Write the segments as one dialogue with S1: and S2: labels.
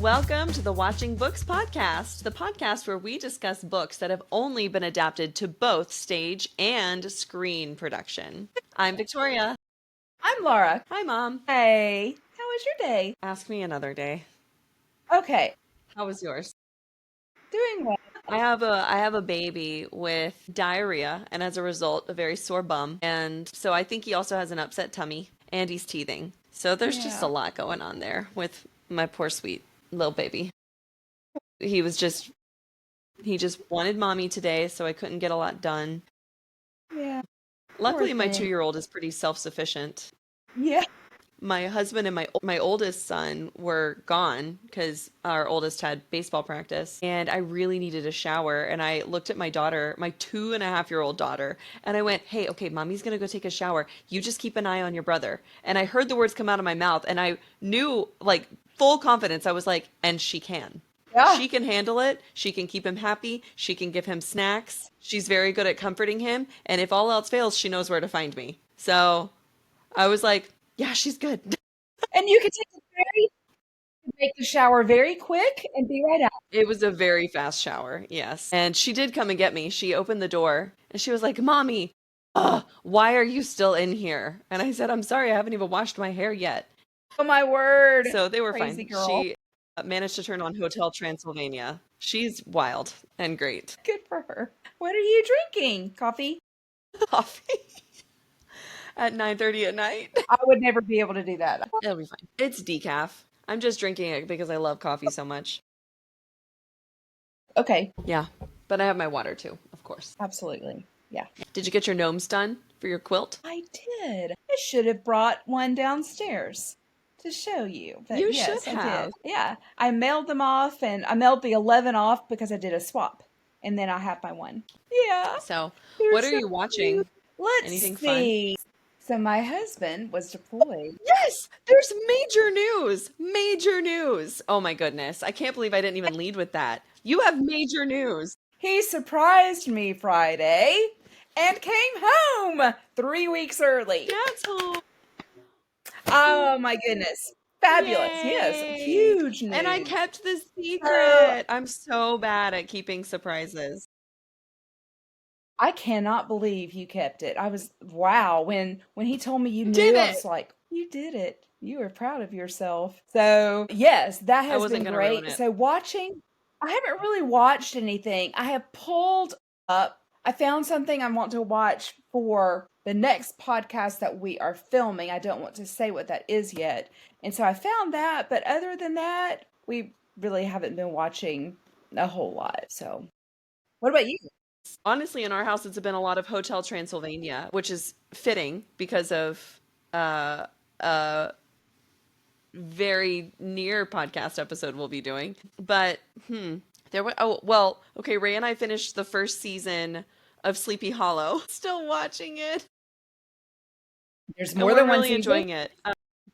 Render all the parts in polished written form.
S1: Welcome to the Watching Books podcast, the podcast where we discuss books that have only been adapted to both stage and screen production. I'm Victoria.
S2: I'm Laura.
S1: Hi, Mom.
S2: Hey, how was your day?
S1: Ask me another day.
S2: Okay,
S1: How was yours?
S2: doing well.
S1: I have a baby with diarrhea and as a result a very sore bum. And so I think he also has an upset tummy and he's teething. So there's just a lot going on there with my poor sweet little baby. He just wanted mommy today, so I couldn't get a lot done.
S2: Yeah.
S1: Luckily, my
S2: thing.
S1: 2-year-old is pretty self-sufficient.
S2: Yeah.
S1: My husband and my oldest son were gone because our oldest had baseball practice, and I really needed a shower. And I looked at my daughter, my 2.5-year-old daughter, and I went, "Hey, okay, mommy's gonna go take a shower. You just keep an eye on your brother." And I heard the words come out of my mouth, and I knew, like, full confidence. I was like, "And she can."
S2: Yeah.
S1: She can handle it. She can keep him happy. She can give him snacks. She's very good at comforting him. And if all else fails, she knows where to find me. So I was like, yeah, she's good.
S2: And you can make the shower very quick and be right out.
S1: It was a very fast shower, yes. And she did come and get me. She opened the door and she was like, "Mommy, why are you still in here?" And I said, "I'm sorry, I haven't even washed my hair yet."
S2: Oh my word.
S1: So they were
S2: Crazy
S1: fine.
S2: girl.
S1: She managed to turn on Hotel Transylvania. She's wild and great.
S2: Good for her. What are you drinking? Coffee?
S1: Coffee at 9:30 at night.
S2: I would never be able to do that.
S1: It'll be fine. It's decaf. I'm just drinking it because I love coffee so much.
S2: Okay.
S1: Yeah, but I have my water too, of course.
S2: Absolutely. Yeah.
S1: Did you get your gnomes done for your quilt?
S2: I did. I should have brought one downstairs to show you. But
S1: You
S2: yes,
S1: should
S2: I
S1: have.
S2: did. Yeah. I mailed them off, and I mailed the 11 off because I did a swap. And then I have my one. Yeah.
S1: So,
S2: They're
S1: what are
S2: so
S1: you watching?
S2: cute. Let's
S1: Anything
S2: see. So my husband was deployed.
S1: Yes, there's major news. Major news. Oh my goodness. I can't believe I didn't even lead with that. You have major news.
S2: He surprised me Friday and came home 3 weeks early.
S1: Dad's home.
S2: Oh my goodness. Fabulous. Yes.
S1: Yay.
S2: Huge news.
S1: And I kept the secret. I'm so bad at keeping surprises.
S2: I cannot believe you kept it. I was wow. When he told me you knew,
S1: Did
S2: I
S1: it.
S2: was like, you did it. You were proud of yourself. So yes, that has
S1: wasn't
S2: been
S1: gonna ruin
S2: great.
S1: it.
S2: So watching, I haven't really watched anything. I have pulled up. I found something I want to watch for the next podcast that we are filming. I don't want to say what that is yet. And so I found that, but other than that, we really haven't been watching a whole lot. So what about you?
S1: Honestly, in our house, it's been a lot of Hotel Transylvania, which is fitting because of a very near podcast episode we'll be doing. But okay, Ray and I finished the first season of Sleepy Hollow. Still watching it.
S2: There's
S1: More than one really enjoying it.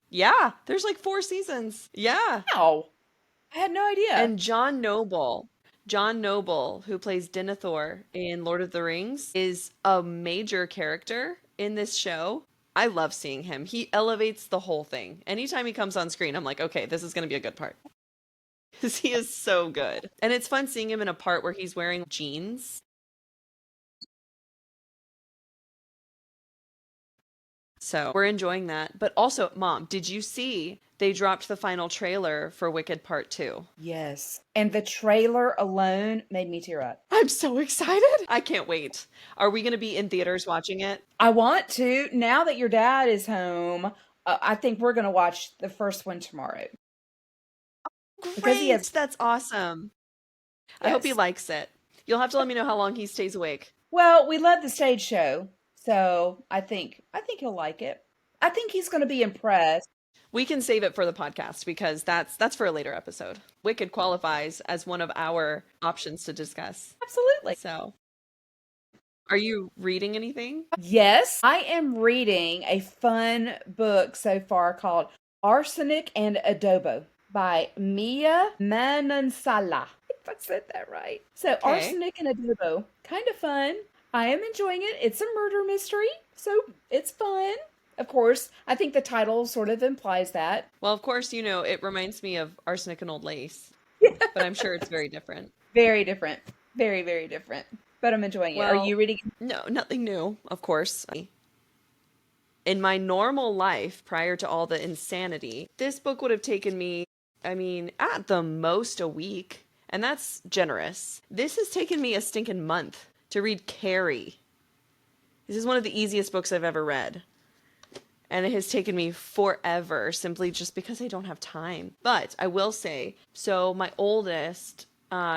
S1: Yeah, there's like 4 seasons. Yeah.
S2: Wow. I had no idea.
S1: And John Noble, who plays Denethor in Lord of the Rings, is a major character in this show. I love seeing him. He elevates the whole thing. Anytime he comes on screen, I'm like, okay, this is going to be a good part. Because he is so good. And it's fun seeing him in a part where he's wearing jeans. So we're enjoying that. But also, Mom, did you see they dropped the final trailer for Wicked Part 2?
S2: Yes. And the trailer alone made me tear up.
S1: I'm so excited. I can't wait. Are we going to be in theaters watching it?
S2: I want to. Now that your dad is home, I think we're going to watch the first one tomorrow.
S1: Great. That's awesome. Yes. I hope he likes it. You'll have to let me know how long he stays awake.
S2: Well, we love the stage show. So I think he'll like it. I think he's going to be impressed.
S1: We can save it for the podcast because that's for a later episode. Wicked qualifies as one of our options to discuss.
S2: Absolutely.
S1: So, are you reading anything?
S2: Yes, I am reading a fun book so far called Arsenic and Adobo by Mia Manansala. If I said that right. So okay. Arsenic and Adobo, kind of fun. I am enjoying it. It's a murder mystery, so it's fun. Of course, I think the title sort of implies that.
S1: Well, of course, it reminds me of Arsenic and Old Lace, but I'm sure it's very different.
S2: Very different. Very, very different. But I'm enjoying it. Are
S1: Well,
S2: you reading?
S1: no, nothing new, of course. In my normal life, prior to all the insanity, this book would have taken me, I mean, at the most a week, and that's generous. This has taken me a stinking month to read Carrie. This is one of the easiest books I've ever read. And it has taken me forever simply just because I don't have time. But I will say, so my oldest,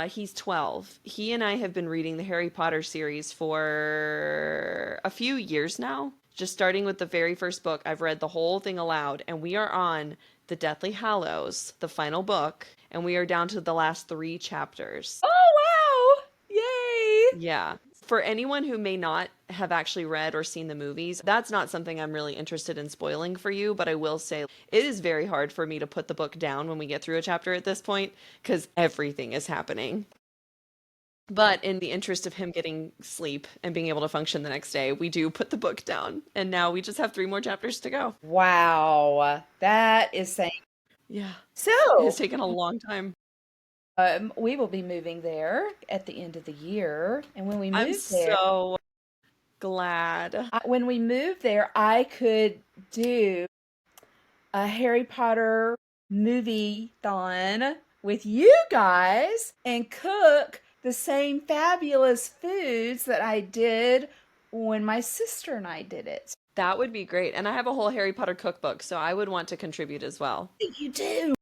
S1: he's 12. He and I have been reading the Harry Potter series for a few years now. Just starting with the very first book, I've read the whole thing aloud, and we are on the Deathly Hallows, the final book, and we are down to the last 3 chapters.
S2: Oh, wow. Yay.
S1: Yeah. For anyone who may not have actually read or seen the movies, that's not something I'm really interested in spoiling for you, but I will say it is very hard for me to put the book down when we get through a chapter at this point because everything is happening. But in the interest of him getting sleep and being able to function the next day, we do put the book down. And now we just have 3 more chapters to go.
S2: Wow. That is saying.
S1: Yeah. It has
S2: So,
S1: taken a long time.
S2: we will be moving there at the end of the year. And when we
S1: I'm
S2: move there,
S1: so glad.
S2: I could do a Harry Potter movie thon with you guys and cook the same fabulous foods that I did when my sister and I did it.
S1: That would be great. And I have a whole Harry Potter cookbook, so I would want to contribute as well.
S2: You do.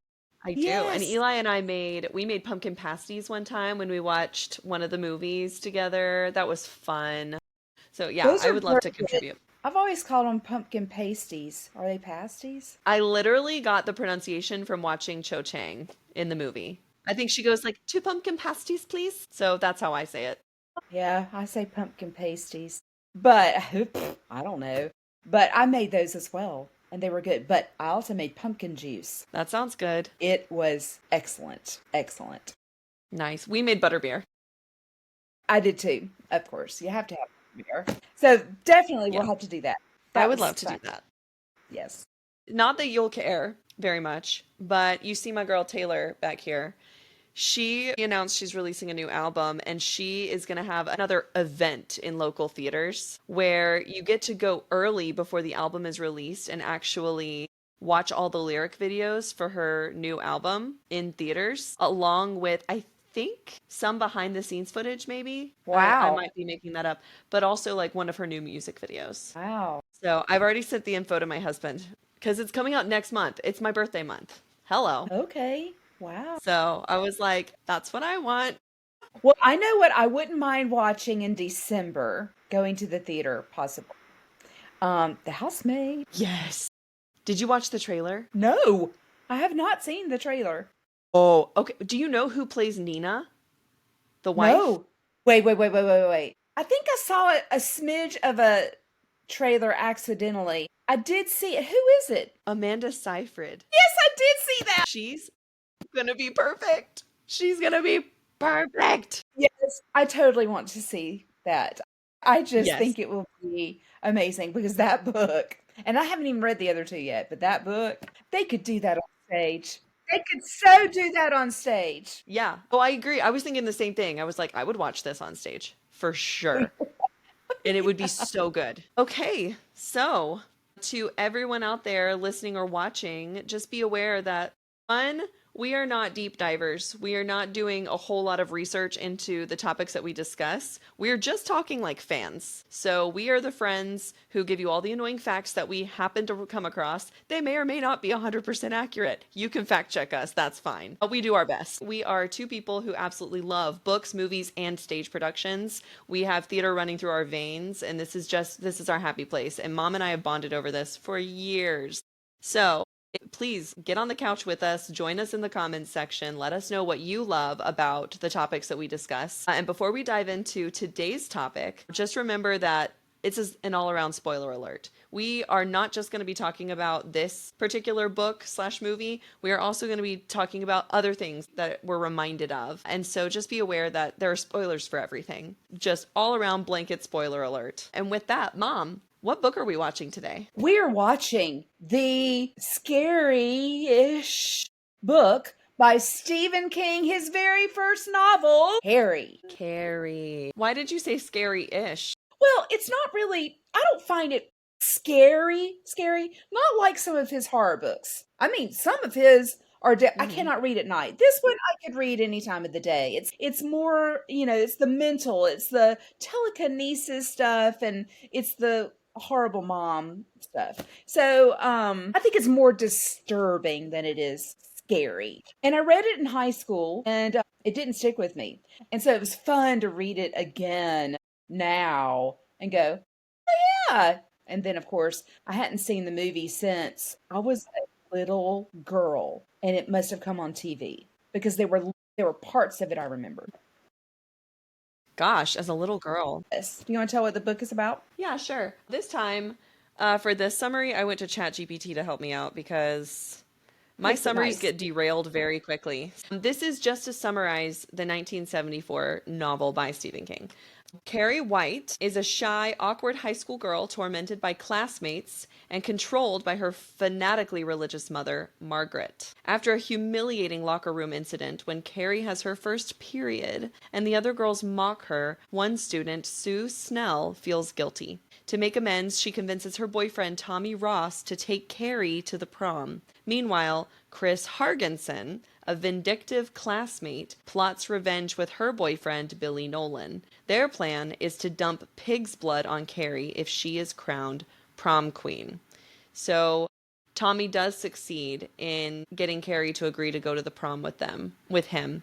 S1: I do. And
S2: Yes.
S1: Eli and I made pumpkin pasties one time when we watched one of the movies together. That was fun. So yeah,
S2: Those
S1: I
S2: are
S1: would love
S2: very
S1: to
S2: good.
S1: contribute.
S2: I've always called them pumpkin pasties. Are they pasties?
S1: I literally got the pronunciation from watching Cho Chang in the movie. I think she goes like, 2 pumpkin pasties, please. So that's how I say it.
S2: Yeah, I say pumpkin pasties. But I don't know. But I made those as well, and they were good. But I also made pumpkin juice.
S1: That sounds good.
S2: It was excellent. Excellent.
S1: Nice. We made butterbeer.
S2: I did too, of course. You have to have beer. So definitely we'll
S1: Yeah.
S2: have to do that.
S1: I
S2: That
S1: would
S2: was
S1: love to do
S2: fun.
S1: that.
S2: Yes.
S1: Not that you'll care very much, but you see my girl Taylor back here. She announced she's releasing a new album and she is going to have another event in local theaters where you get to go early before the album is released and actually watch all the lyric videos for her new album in theaters, along with, I think, some behind the scenes footage, maybe. I
S2: Wow.
S1: might be making that up, but also like one of her new music videos.
S2: Wow.
S1: So I've already sent the info to my husband because it's coming out next month. It's my birthday month. Hello.
S2: Okay. Wow.
S1: So I was like, that's what I want.
S2: Well, I know what I wouldn't mind watching in December, going to the theater, possible. The Housemaid.
S1: Yes. Did you watch the trailer?
S2: No, I have not seen the trailer.
S1: Oh, okay. Do you know who plays Nina, the wife?
S2: No. Wait. I think I saw a smidge of a trailer accidentally. I did see it. Who is it?
S1: Amanda Seyfried.
S2: Yes, I did see that.
S1: She's gonna be perfect. She's gonna be perfect.
S2: Yes, I totally want to see that. I just
S1: Yes.
S2: think it will be amazing because that book, and I haven't even read the other two yet, but that book, they could do that on stage. They could so do that on stage.
S1: Yeah. Oh, I agree. I was thinking the same thing. I was like, I would watch this on stage for sure. And it would be so good. Okay. So, to everyone out there listening or watching, just be aware that one, we are not deep divers. We are not doing a whole lot of research into the topics that we discuss. We're just talking like fans. So we are the friends who give you all the annoying facts that we happen to come across. They may or may not be 100% accurate. You can fact check us. That's fine. But we do our best. We are two people who absolutely love books, movies, and stage productions. We have theater running through our veins, and this is our happy place. And Mom and I have bonded over this for years. So, please get on the couch with us. Join us in the comments section. Let us know what you love about the topics that we discuss. And before we dive into today's topic, just remember that it's an all around spoiler alert. We are not just going to be talking about this particular book slash movie. We are also going to be talking about other things that we're reminded of. And so just be aware that there are spoilers for everything. Just all around blanket spoiler alert. And with that, Mom, What book are we watching today?
S2: We're watching the scary-ish book by Stephen King, his very first novel, Carrie.
S1: Carrie. Why did you say scary-ish?
S2: Well, it's not really, I don't find it scary, not like some of his horror books. I mean, some of his are, I
S1: Hmm.
S2: cannot read at night. This one I could read any time of the day. It's more, it's the mental, it's the telekinesis stuff, and it's the horrible mom stuff. So, I think it's more disturbing than it is scary. And I read it in high school, and it didn't stick with me. And so it was fun to read it again now and go, yeah. And then, of course, I hadn't seen the movie since I was a little girl, and it must have come on TV because there were parts of it I remembered.
S1: Gosh, as a little girl.
S2: Yes. Do you want to tell what the book is about?
S1: Yeah, sure. This time, for this summary, I went to ChatGPT to help me out because my
S2: Makes it
S1: summaries
S2: nice.
S1: get derailed very quickly. This is just to summarize the 1974 novel by Stephen King. Carrie White is a shy, awkward high school girl tormented by classmates and controlled by her fanatically religious mother, Margaret. After a humiliating locker room incident when Carrie has her first period and the other girls mock her, one student, Sue Snell, feels guilty. To make amends, she convinces her boyfriend, Tommy Ross, to take Carrie to the prom. Meanwhile, Chris Hargensen, a vindictive classmate, plots revenge with her boyfriend, Billy Nolan. Their plan is to dump pig's blood on Carrie if she is crowned prom queen. So Tommy does succeed in getting Carrie to agree to go to the prom with him.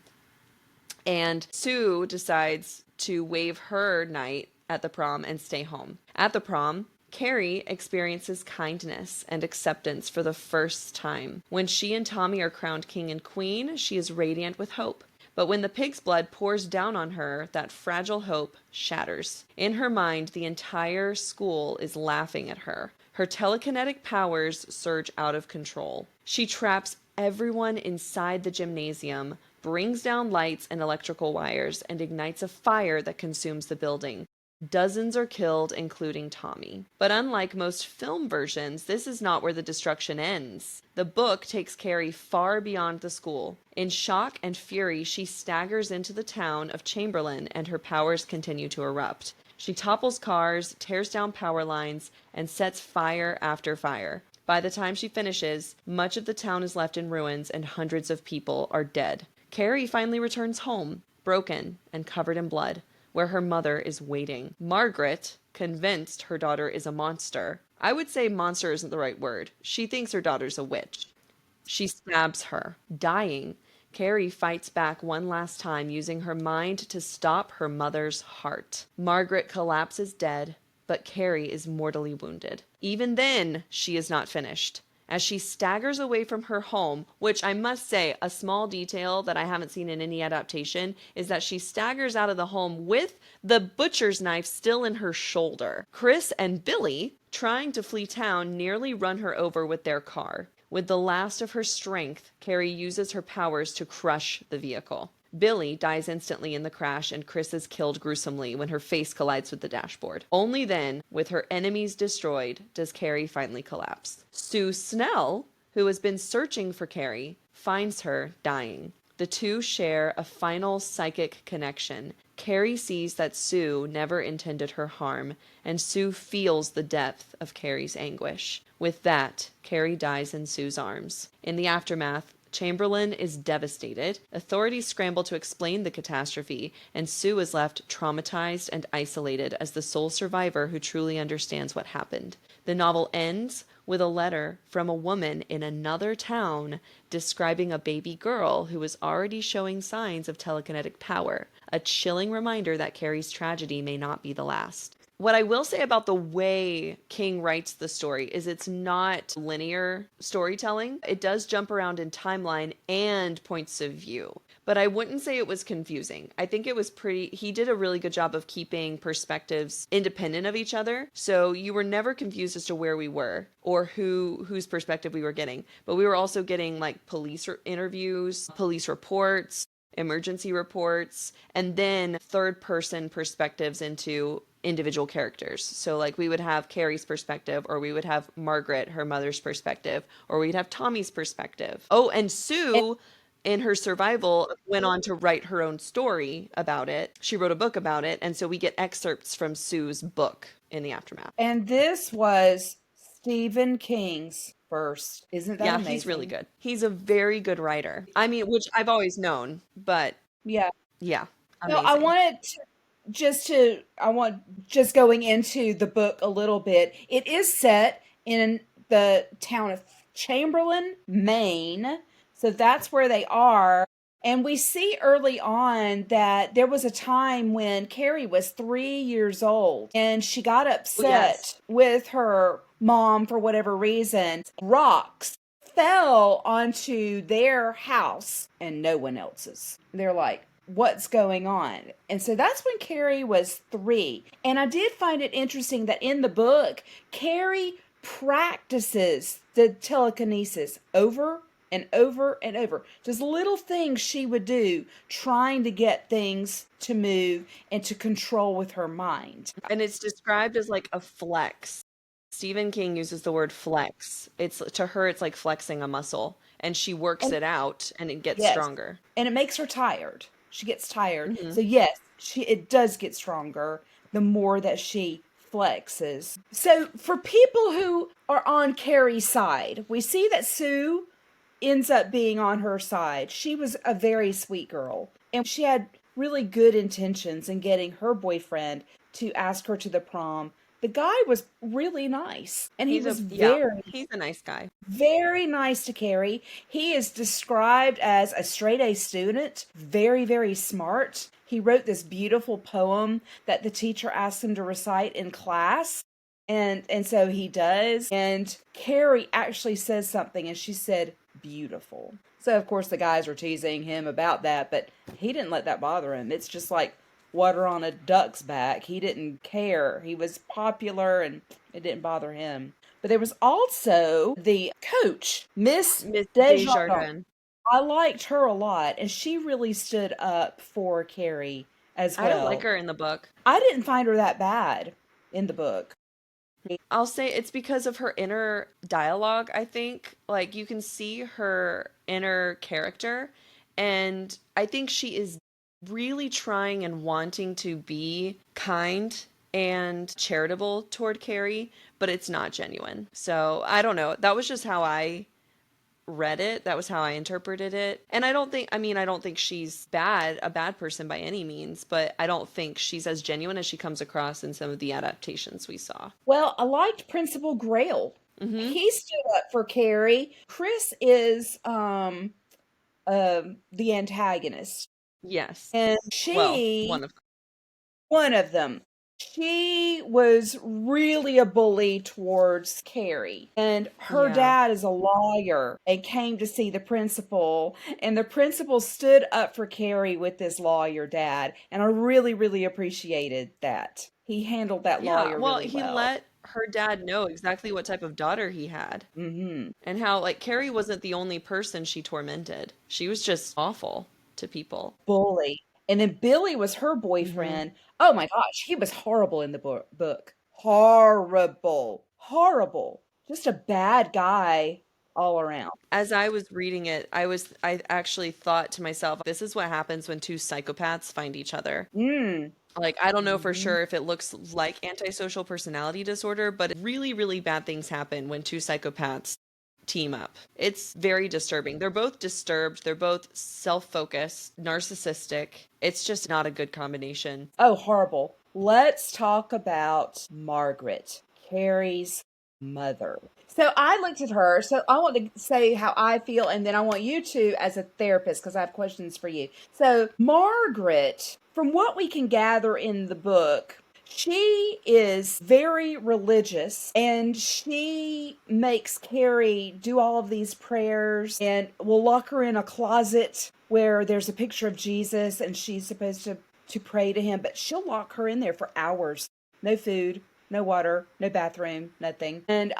S1: And Sue decides to waive her night at the prom and stay home. At the prom, Carrie experiences kindness and acceptance for the first time. When she and Tommy are crowned king and queen, she is radiant with hope. But when the pig's blood pours down on her, that fragile hope shatters. In her mind, the entire school is laughing at her. Her telekinetic powers surge out of control. She traps everyone inside the gymnasium, brings down lights and electrical wires, and ignites a fire that consumes the building. Dozens are killed, including Tommy. But unlike most film versions, this is not where the destruction ends. The book takes Carrie far beyond the school. In shock and fury, she staggers into the town of Chamberlain, and her powers continue to erupt. She topples cars, tears down power lines, and sets fire after fire. By the time she finishes, much of the town is left in ruins and hundreds of people are dead. Carrie finally returns home, broken and covered in blood, where her mother is waiting. Margaret, convinced her daughter is a monster. I would say monster isn't the right word. She thinks her daughter's a witch. She stabs her. Dying, Carrie fights back one last time using her mind to stop her mother's heart. Margaret collapses dead, but Carrie is mortally wounded. Even then, she is not finished. As she staggers away from her home, which I must say, a small detail that I haven't seen in any adaptation, is that she staggers out of the home with the butcher's knife still in her shoulder. Chris and Billy, trying to flee town, nearly run her over with their car. With the last of her strength, Carrie uses her powers to crush the vehicle. Billy dies instantly in the crash, and Chris is killed gruesomely when her face collides with the dashboard. Only then, with her enemies destroyed, does Carrie finally collapse. Sue Snell, who has been searching for Carrie, finds her dying. The two share a final psychic connection. Carrie sees that Sue never intended her harm, and Sue feels the depth of Carrie's anguish. With that, Carrie dies in Sue's arms. In the aftermath, Chamberlain is devastated. Authorities scramble to explain the catastrophe, and Sue is left traumatized and isolated as the sole survivor who truly understands what happened. The novel ends with a letter from a woman in another town describing a baby girl who is already showing signs of telekinetic power, a chilling reminder that Carrie's tragedy may not be the last. What I will say about the way King writes the story is it's not linear storytelling. It does jump around in timeline and points of view. But I wouldn't say it was confusing. I think it was he did a really good job of keeping perspectives independent of each other. So you were never confused as to where we were or whose perspective we were getting. But we were also getting like police interviews, police reports, emergency reports, and then third person perspectives into individual characters. So like we would have Carrie's perspective, or we would have Margaret, her mother's perspective, or we'd have Tommy's perspective. Oh, and
S2: And,
S1: Sue in her survival went on to write her own story about it. She wrote a book about it, and so we get excerpts from Sue's book in the aftermath.
S2: and this was Stephen King's first. Isn't that
S1: Yeah, he's really
S2: amazing?
S1: good. He's a very good writer. I mean, which I've always known, but
S2: Yeah.
S1: yeah,
S2: No,
S1: amazing.
S2: I want just going into the book a little bit. It is set in the town of Chamberlain, Maine. So that's where they are. And we see early on that there was a time when Carrie was 3 years old and she got
S1: Oh, yes.
S2: upset with her mom for whatever reason. Rocks fell onto their house and no one else's. They're like, what's going on? And so that's when Carrie was 3. And I did find it interesting that in the book, Carrie practices the telekinesis over and over and over. Just little things she would do trying to get things to move and to control with her mind.
S1: And it's described as like a flex. Stephen King uses the word flex. It's to her, it's like flexing a muscle, and she works
S2: And
S1: it out, and it gets
S2: yes,
S1: stronger.
S2: and it makes her tired. She gets tired.
S1: Hmm.
S2: So yes, she it does get stronger the more that she flexes. So for people who are on Carrie's side, we see that Sue ends up being on her side. She was a very sweet girl, and she had really good intentions in getting her boyfriend to ask her to the prom. The guy was really nice, and he
S1: He's a
S2: was
S1: yeah,
S2: very,
S1: he's a nice guy.
S2: very nice to Carrie. He is described as a straight A student, very, very smart. He wrote this beautiful poem that the teacher asked him to recite in class. And so he does. And Carrie actually says something, and she said, beautiful. So of course the guys were teasing him about that, but he didn't let that bother him. It's just like water on a duck's back. He didn't care. He was popular and it didn't bother him. But there was also the coach, Miss
S1: Miss
S2: Desjardins.
S1: Desjardins.
S2: I liked her a lot, and she really stood up for Carrie as
S1: I don't like
S2: well.
S1: her in the book.
S2: I didn't find her that bad in the book.
S1: I'll say it's because of her inner dialogue, I think. Like you can see her inner character, and I think she is really trying and wanting to be kind and charitable toward Carrie, but it's not genuine. So I don't know. That was just how I read it. That was how I interpreted it. And I don't think she's a bad person by any means, but I don't think she's as genuine as she comes across in some of the adaptations we saw.
S2: Well, I liked Principal Grail.
S1: Hmm.
S2: He stood up for Carrie. Chris is the antagonist,
S1: Yes.
S2: and
S1: Well,
S2: she
S1: one of
S2: one of them. She was really a bully towards Carrie. And
S1: them.
S2: her
S1: Yeah.
S2: dad is a lawyer and came to see the principal. And the principal stood up for Carrie with this lawyer dad. And I really, really appreciated that. He handled that
S1: Yeah.
S2: lawyer
S1: Well,
S2: really
S1: he
S2: well.
S1: let her dad know exactly what type of daughter he had
S2: Hmm.
S1: and how, like, Carrie wasn't the only person she tormented. She was just awful to people.
S2: Bully. And then Billy was her
S1: Hmm.
S2: boyfriend. Oh my gosh, he was horrible in the book. Horrible. Horrible. Just a bad guy all around.
S1: As I was reading it, I actually thought to myself, this is what happens when two psychopaths find each other.
S2: Mm.
S1: Like, I don't know for
S2: Hmm.
S1: sure if it looks like antisocial personality disorder, but really, really bad things happen when two psychopaths team up. It's very disturbing. They're both disturbed, they're both self focused, narcissistic. It's just not a good combination.
S2: Oh, horrible. Let's talk about Margaret, Carrie's mother. So I looked at her. So I want to say how I feel, and then I want you to, as a therapist, because I have questions for you. So, Margaret, from what we can gather in the book, she is very religious and she makes Carrie do all of these prayers and will lock her in a closet where there's a picture of Jesus and she's supposed to pray to him, but she'll lock her in there for hours. No food, no water, no bathroom, nothing. And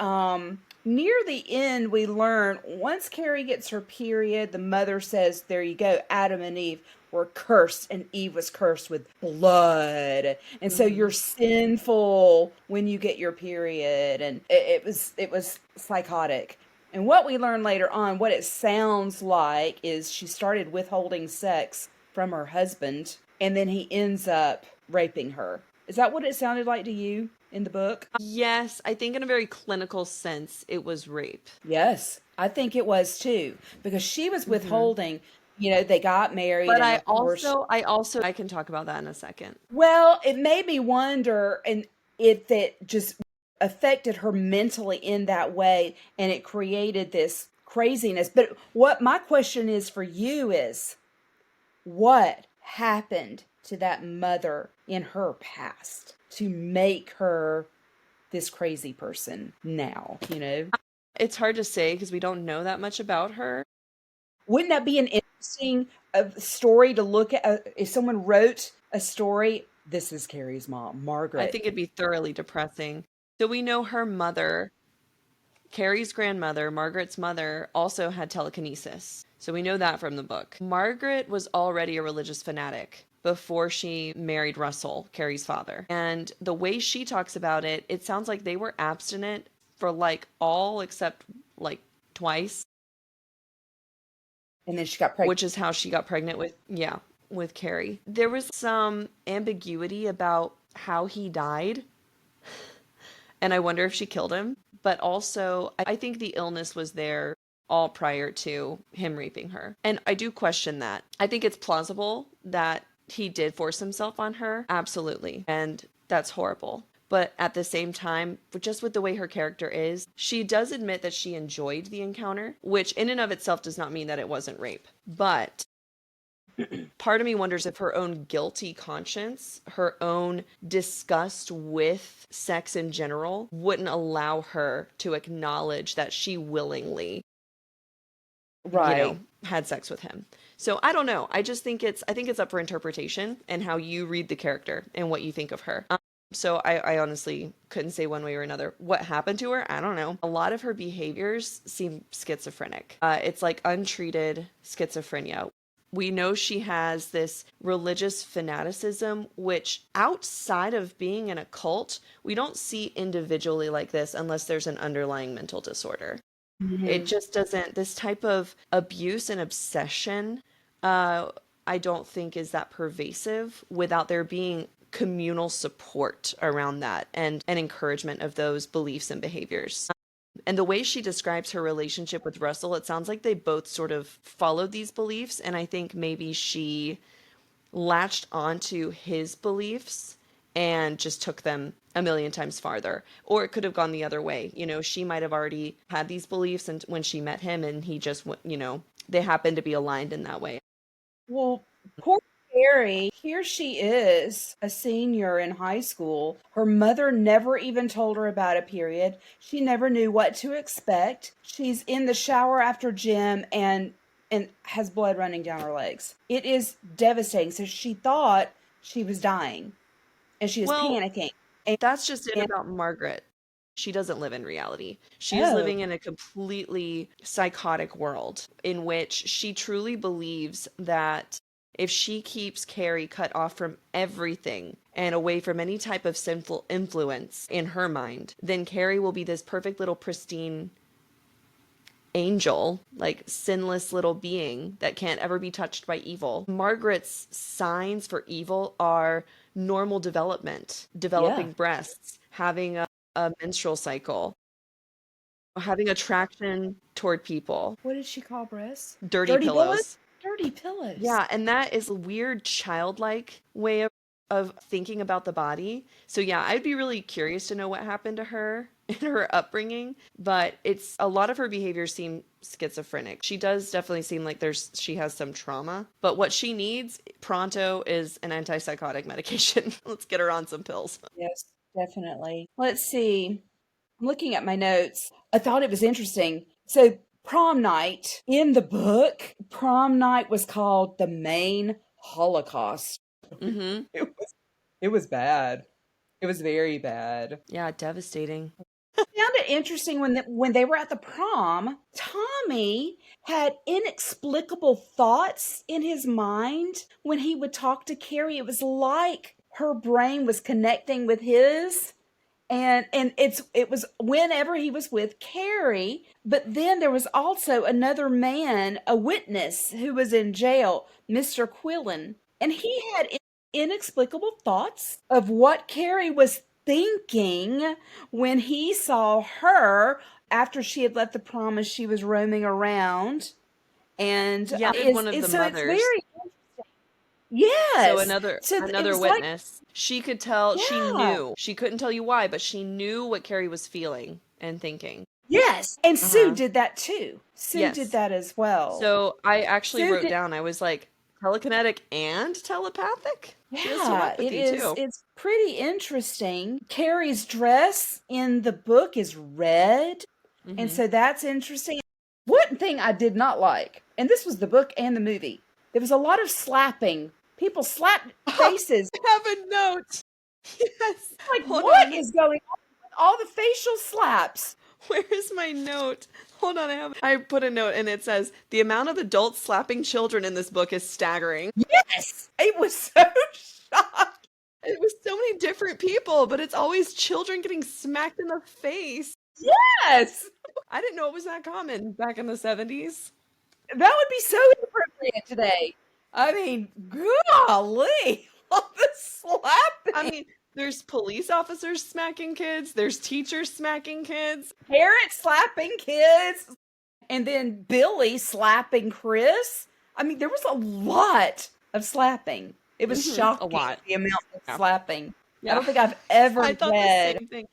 S2: Near the end, we learn once Carrie gets her period, the mother says, "There you go, Adam and Eve were cursed, and Eve was cursed with blood. And so you're
S1: Hmm.
S2: sinful when you get your period." And it was psychotic. And what we learn later on, what it sounds like is she started withholding sex from her husband, and then he ends up raping her. Is that what it sounded like to you in the book?
S1: Yes, I think in a very clinical sense, it was rape.
S2: Yes, I think it was too, because she was
S1: Hmm.
S2: withholding, they got married,
S1: But
S2: and of course,
S1: I can talk about that in a second.
S2: well, it made me wonder and if it just affected her mentally in that way and it created this craziness. But what my question is for you is what happened to that mother in her past to make her this crazy person now?
S1: It's hard to say because we don't know that much about her.
S2: Wouldn't that be an interesting story to look at? If someone wrote a story, this is Carrie's mom,
S1: I
S2: Margaret.
S1: think it'd be thoroughly depressing. So we know her mother, Carrie's grandmother, Margaret's mother, also had telekinesis. So we know that from the book. Margaret was already a religious fanatic before she married Russell, Carrie's father. And the way she talks about it, it sounds like they were abstinent for like all except like twice,
S2: And then she got pregnant.
S1: which is how she got pregnant with, yeah, with Carrie. There was some ambiguity about how he died, and I wonder if she killed him. But also, I think the illness was there all prior to him raping her. And I do question that. I think it's plausible that he did force himself on her. Absolutely. And that's horrible. But at the same time, just with the way her character is, she does admit that she enjoyed the encounter, which in and of itself does not mean that it wasn't rape. But part of me wonders if her own guilty conscience, her own disgust with sex in general, wouldn't allow her to acknowledge that she willingly,
S2: Right.
S1: had sex with him. So I don't know. I think it's up for interpretation and how you read the character and what you think of her. So I honestly couldn't say one way or another. What happened to her? I don't know. A lot of her behaviors seem schizophrenic. It's like untreated schizophrenia. We know she has this religious fanaticism, which outside of being in a cult, we don't see individually like this unless there's an underlying mental disorder. It
S2: Hmm.
S1: just doesn't, this type of abuse and obsession, uh, I don't think is that pervasive without there being communal support around that and encouragement of those beliefs and behaviors. And the way she describes her relationship with Russell, it sounds like they both sort of followed these beliefs. And I think maybe she latched onto his beliefs and just took them a million times farther. Or it could have gone the other way. She might have already had these beliefs and when she met him and he just, they happened to be aligned in that way.
S2: Well, poor Carrie, here she is, a senior in high school. Her mother never even told her about a period. She never knew what to expect. She's in the shower after gym and has blood running down her legs. It is devastating. So she thought she was dying and she was
S1: Well,
S2: panicking. And,
S1: that's just it
S2: and
S1: about Margaret. She doesn't live in reality. She is
S2: oh,
S1: living in a completely psychotic world in which she truly believes that if she keeps Carrie cut off from everything and away from any type of sinful influence in her mind, then Carrie will be this perfect little pristine angel, like sinless little being that can't ever be touched by evil. Margaret's signs for evil are normal development,
S2: yeah.
S1: developing breasts, having a menstrual cycle, having attraction toward people,
S2: What did she call breasts?
S1: dirty
S2: Dirty pillows?
S1: pillows.
S2: Dirty pillows.
S1: Yeah, and that is a weird childlike way of thinking about the body. So yeah, I'd be really curious to know what happened to her in her upbringing, but it's a lot of her behaviors seem schizophrenic. She does definitely seem like she has some trauma, but what she needs pronto is an antipsychotic medication. Let's get her on some pills.
S2: Yes, definitely. Let's see. I'm looking at my notes. I thought it was interesting. So, prom night in the book, prom night was called the main Holocaust.
S1: Mm-hmm.
S2: It was bad. It was very bad.
S1: Yeah, devastating.
S2: Found it interesting when they were at the prom, Tommy had inexplicable thoughts in his mind when he would talk to Carrie. It was like her brain was connecting with his. And it was whenever he was with Carrie, but then there was also another man, a witness who was in jail, Mr. Quillen, and he had inexplicable thoughts of what Carrie was thinking when he saw her after she had left the prom as she was roaming around. And
S1: Yeah, one of the
S2: so it's
S1: mothers.
S2: very
S1: So
S2: yes.
S1: another
S2: So it
S1: another
S2: was like
S1: witness. She could tell, she
S2: yeah.
S1: knew. She couldn't tell you why, but she knew what Carrie was feeling and thinking.
S2: Yes, and Sue
S1: Uh-huh.
S2: did that too. Sue did
S1: Yes.
S2: that as well.
S1: So I actually
S2: Sue
S1: wrote
S2: did
S1: down, I was like, telekinetic and telepathic? She has
S2: yeah,
S1: telepathy too.
S2: it's pretty interesting. Carrie's dress in the book is red, and
S1: Hmm.
S2: so that's interesting. One thing I did not like, and this was the book and the movie, there was a lot of slapping. People slapped
S1: Oh,
S2: faces.
S1: I have a note. Yes.
S2: Like,
S1: Hold
S2: what
S1: on.
S2: is going on with all the facial slaps?
S1: Where is my note? Hold on, I put a note and it says the amount of adults slapping children in this book is staggering.
S2: Yes, it was so shocking.
S1: It was so many different people, but it's always children getting smacked in the face.
S2: Yes.
S1: I didn't know it was that common back in the 70s.
S2: That would be so inappropriate today. I mean, golly, all the
S1: I
S2: slapping.
S1: mean, there's police officers smacking kids, there's teachers smacking kids.
S2: Parents slapping kids, and then Billy slapping Chris. I mean, there was a lot of slapping. It was
S1: A
S2: shocking
S1: lot.
S2: the amount of
S1: Yeah.
S2: slapping. I
S1: Yeah.
S2: don't think I've ever
S1: I thought the
S2: read
S1: same thing.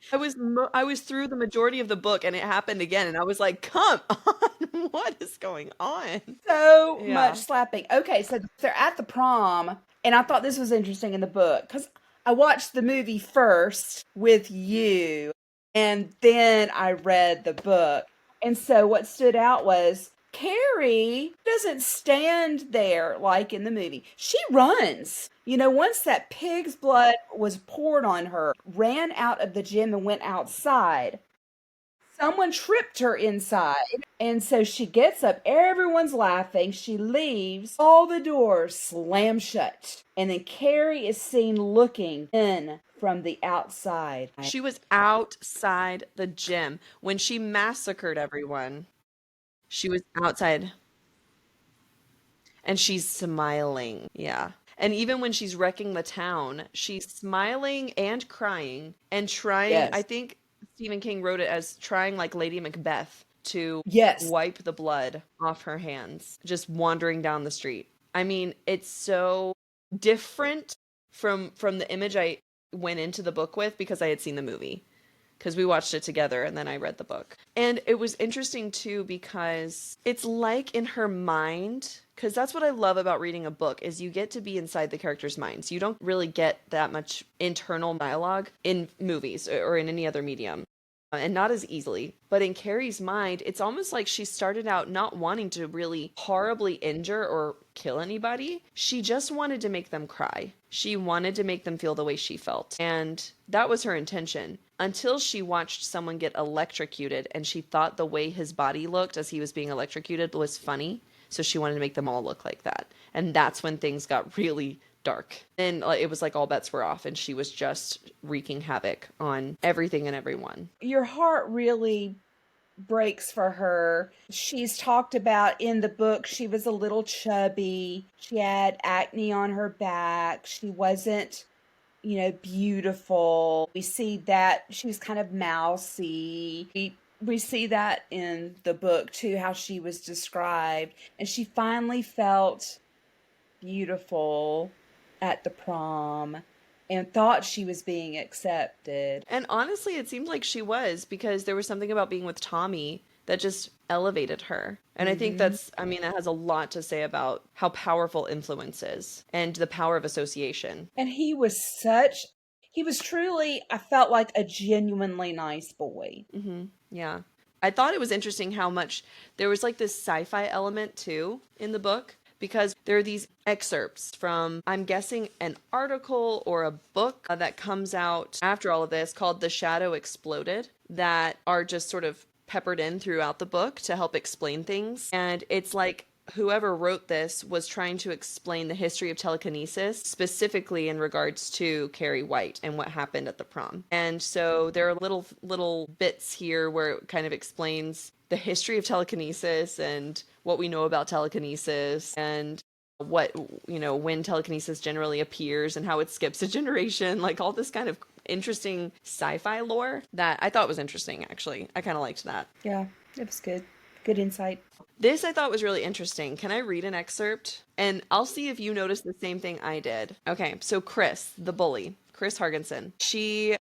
S1: I was through the majority of the book and it happened again and I was like, "Come on. What is going on?"
S2: so much
S1: Yeah.
S2: slapping. Okay, so they're at the prom, and I thought this was interesting in the book because I watched the movie first with you, and then I read the book. And so what stood out was Carrie doesn't stand there like in the movie. She runs. You know, once that pig's blood was poured on her, ran out of the gym and went outside. Someone tripped her inside. And so she gets up. Everyone's laughing. She leaves. All the doors slam shut. And then Carrie is seen looking in from the outside.
S1: She was outside the gym when she massacred everyone. She was outside and she's smiling. Yeah. And even when she's wrecking the town, she's smiling and crying and trying. I
S2: Yes.
S1: think Stephen King wrote it as trying like Lady Macbeth to
S2: Yes.
S1: wipe the blood off her hands, just wandering down the street. I mean, it's so different from the image I went into the book with because I had seen the movie because we watched it together and then I read the book. And it was interesting too because it's like in her mind, because that's what I love about reading a book is you get to be inside the characters' minds. You don't really get that much internal dialogue in movies or in any other medium. And not as easily. But in Carrie's mind, it's almost like she started out not wanting to really horribly injure or kill anybody. She just wanted to make them cry. She wanted to make them feel the way she felt. And that was her intention until she watched someone get electrocuted and she thought the way his body looked as he was being electrocuted was funny. So she wanted to make them all look like that. And that's when things got really dark. And it was like all bets were off and she was just wreaking havoc on everything and everyone.
S2: Your heart really breaks for her. She's talked about in the book, she was a little chubby. She had acne on her back. She wasn't, beautiful. We see that she was kind of mousy. We see that in the book too, how she was described. And she finally felt beautiful at the prom and thought she was being accepted.
S1: And honestly, it seemed like she was because there was something about being with Tommy that just elevated her. And I think
S2: Hmm.
S1: I mean, that has a lot to say about how powerful influence is and the power of association.
S2: And he was truly, I felt like a genuinely nice boy.
S1: Yeah. I thought it was interesting how much there was like this sci-fi element too in the book because there are these excerpts from, I'm guessing, an article or a book that comes out after all of this called The Shadow Exploded. that are just sort of peppered in throughout the book to help explain things. And it's like whoever wrote this was trying to explain the history of telekinesis, specifically in regards to Carrie White and what happened at the prom. And so there are little bits here where it kind of explains the history of telekinesis and what we know about telekinesis and what, when telekinesis generally appears and how it skips a generation, like all this kind of interesting sci-fi lore that I thought was interesting, actually. I kind of liked that.
S2: Yeah, it was good. Good insight.
S1: This I thought was really interesting. Can I read an excerpt? And I'll see if you noticed the same thing I did. Okay, so Chris, the bully, Chris Hargensen, she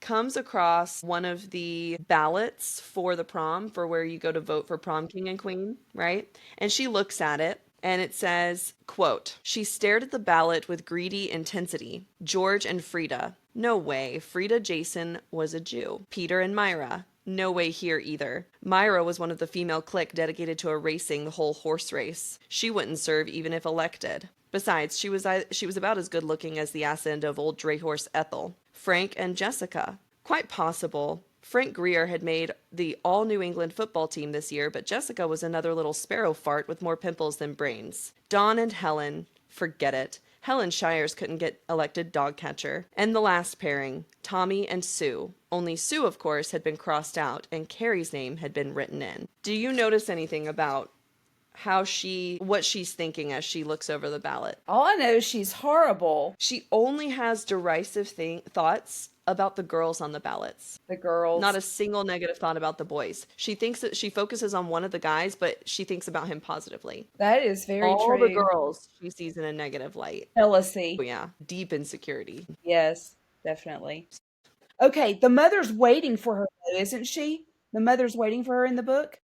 S1: comes across one of the ballots for the prom, for where you go to vote for prom king and queen, right? And she looks at it and it says, quote, "She stared at the ballot with greedy intensity. George and Frida. No way. Frida Jason was a Jew. Peter and Myra. No way here either. Myra was one of the female clique dedicated to erasing the whole horse race. She wouldn't serve even if elected. Besides, she was about as good looking as the ass end of old dray horse Ethel. Frank and Jessica. Quite possible. Frank Greer had made the all New England football team this year, but Jessica was another little sparrow fart with more pimples than brains. Dawn and Helen. Forget it. Helen Shires couldn't get elected dog catcher. And the last pairing, Tommy and Sue. Only Sue, of course, had been crossed out, and Carrie's name had been written in. Do you notice anything about what she's thinking as she looks over the ballot?
S2: All I know is she's horrible.
S1: She only has derisive thoughts about the girls on the ballots.
S2: The girls.
S1: Not a single negative thought about the boys. She thinks that she focuses on one of the guys, but she thinks about him positively.
S2: That is very
S1: All
S2: true.
S1: the girls she sees in a negative light.
S2: Jealousy.
S1: Oh, yeah. Deep insecurity.
S2: Yes, definitely. Okay, the mother's waiting for her, though, isn't she? The mother's waiting for her in the book?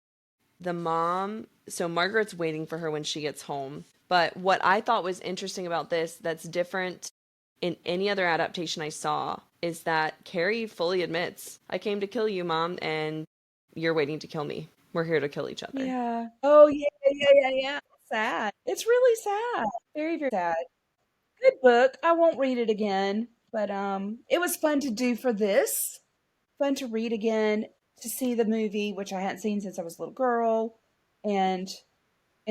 S1: The mom, so Margaret's waiting for her when she gets home. But what I thought was interesting about this that's different in any other adaptation I saw is that Carrie fully admits, I came to kill you, Mom, and you're waiting to kill me. We're here to kill each other.
S2: Yeah. Oh, yeah. Sad. It's really sad. Very, very sad. Good book. I won't read it again, but it was fun to do for this. Fun to read again, to see the movie, which I hadn't seen since I was a little girl, and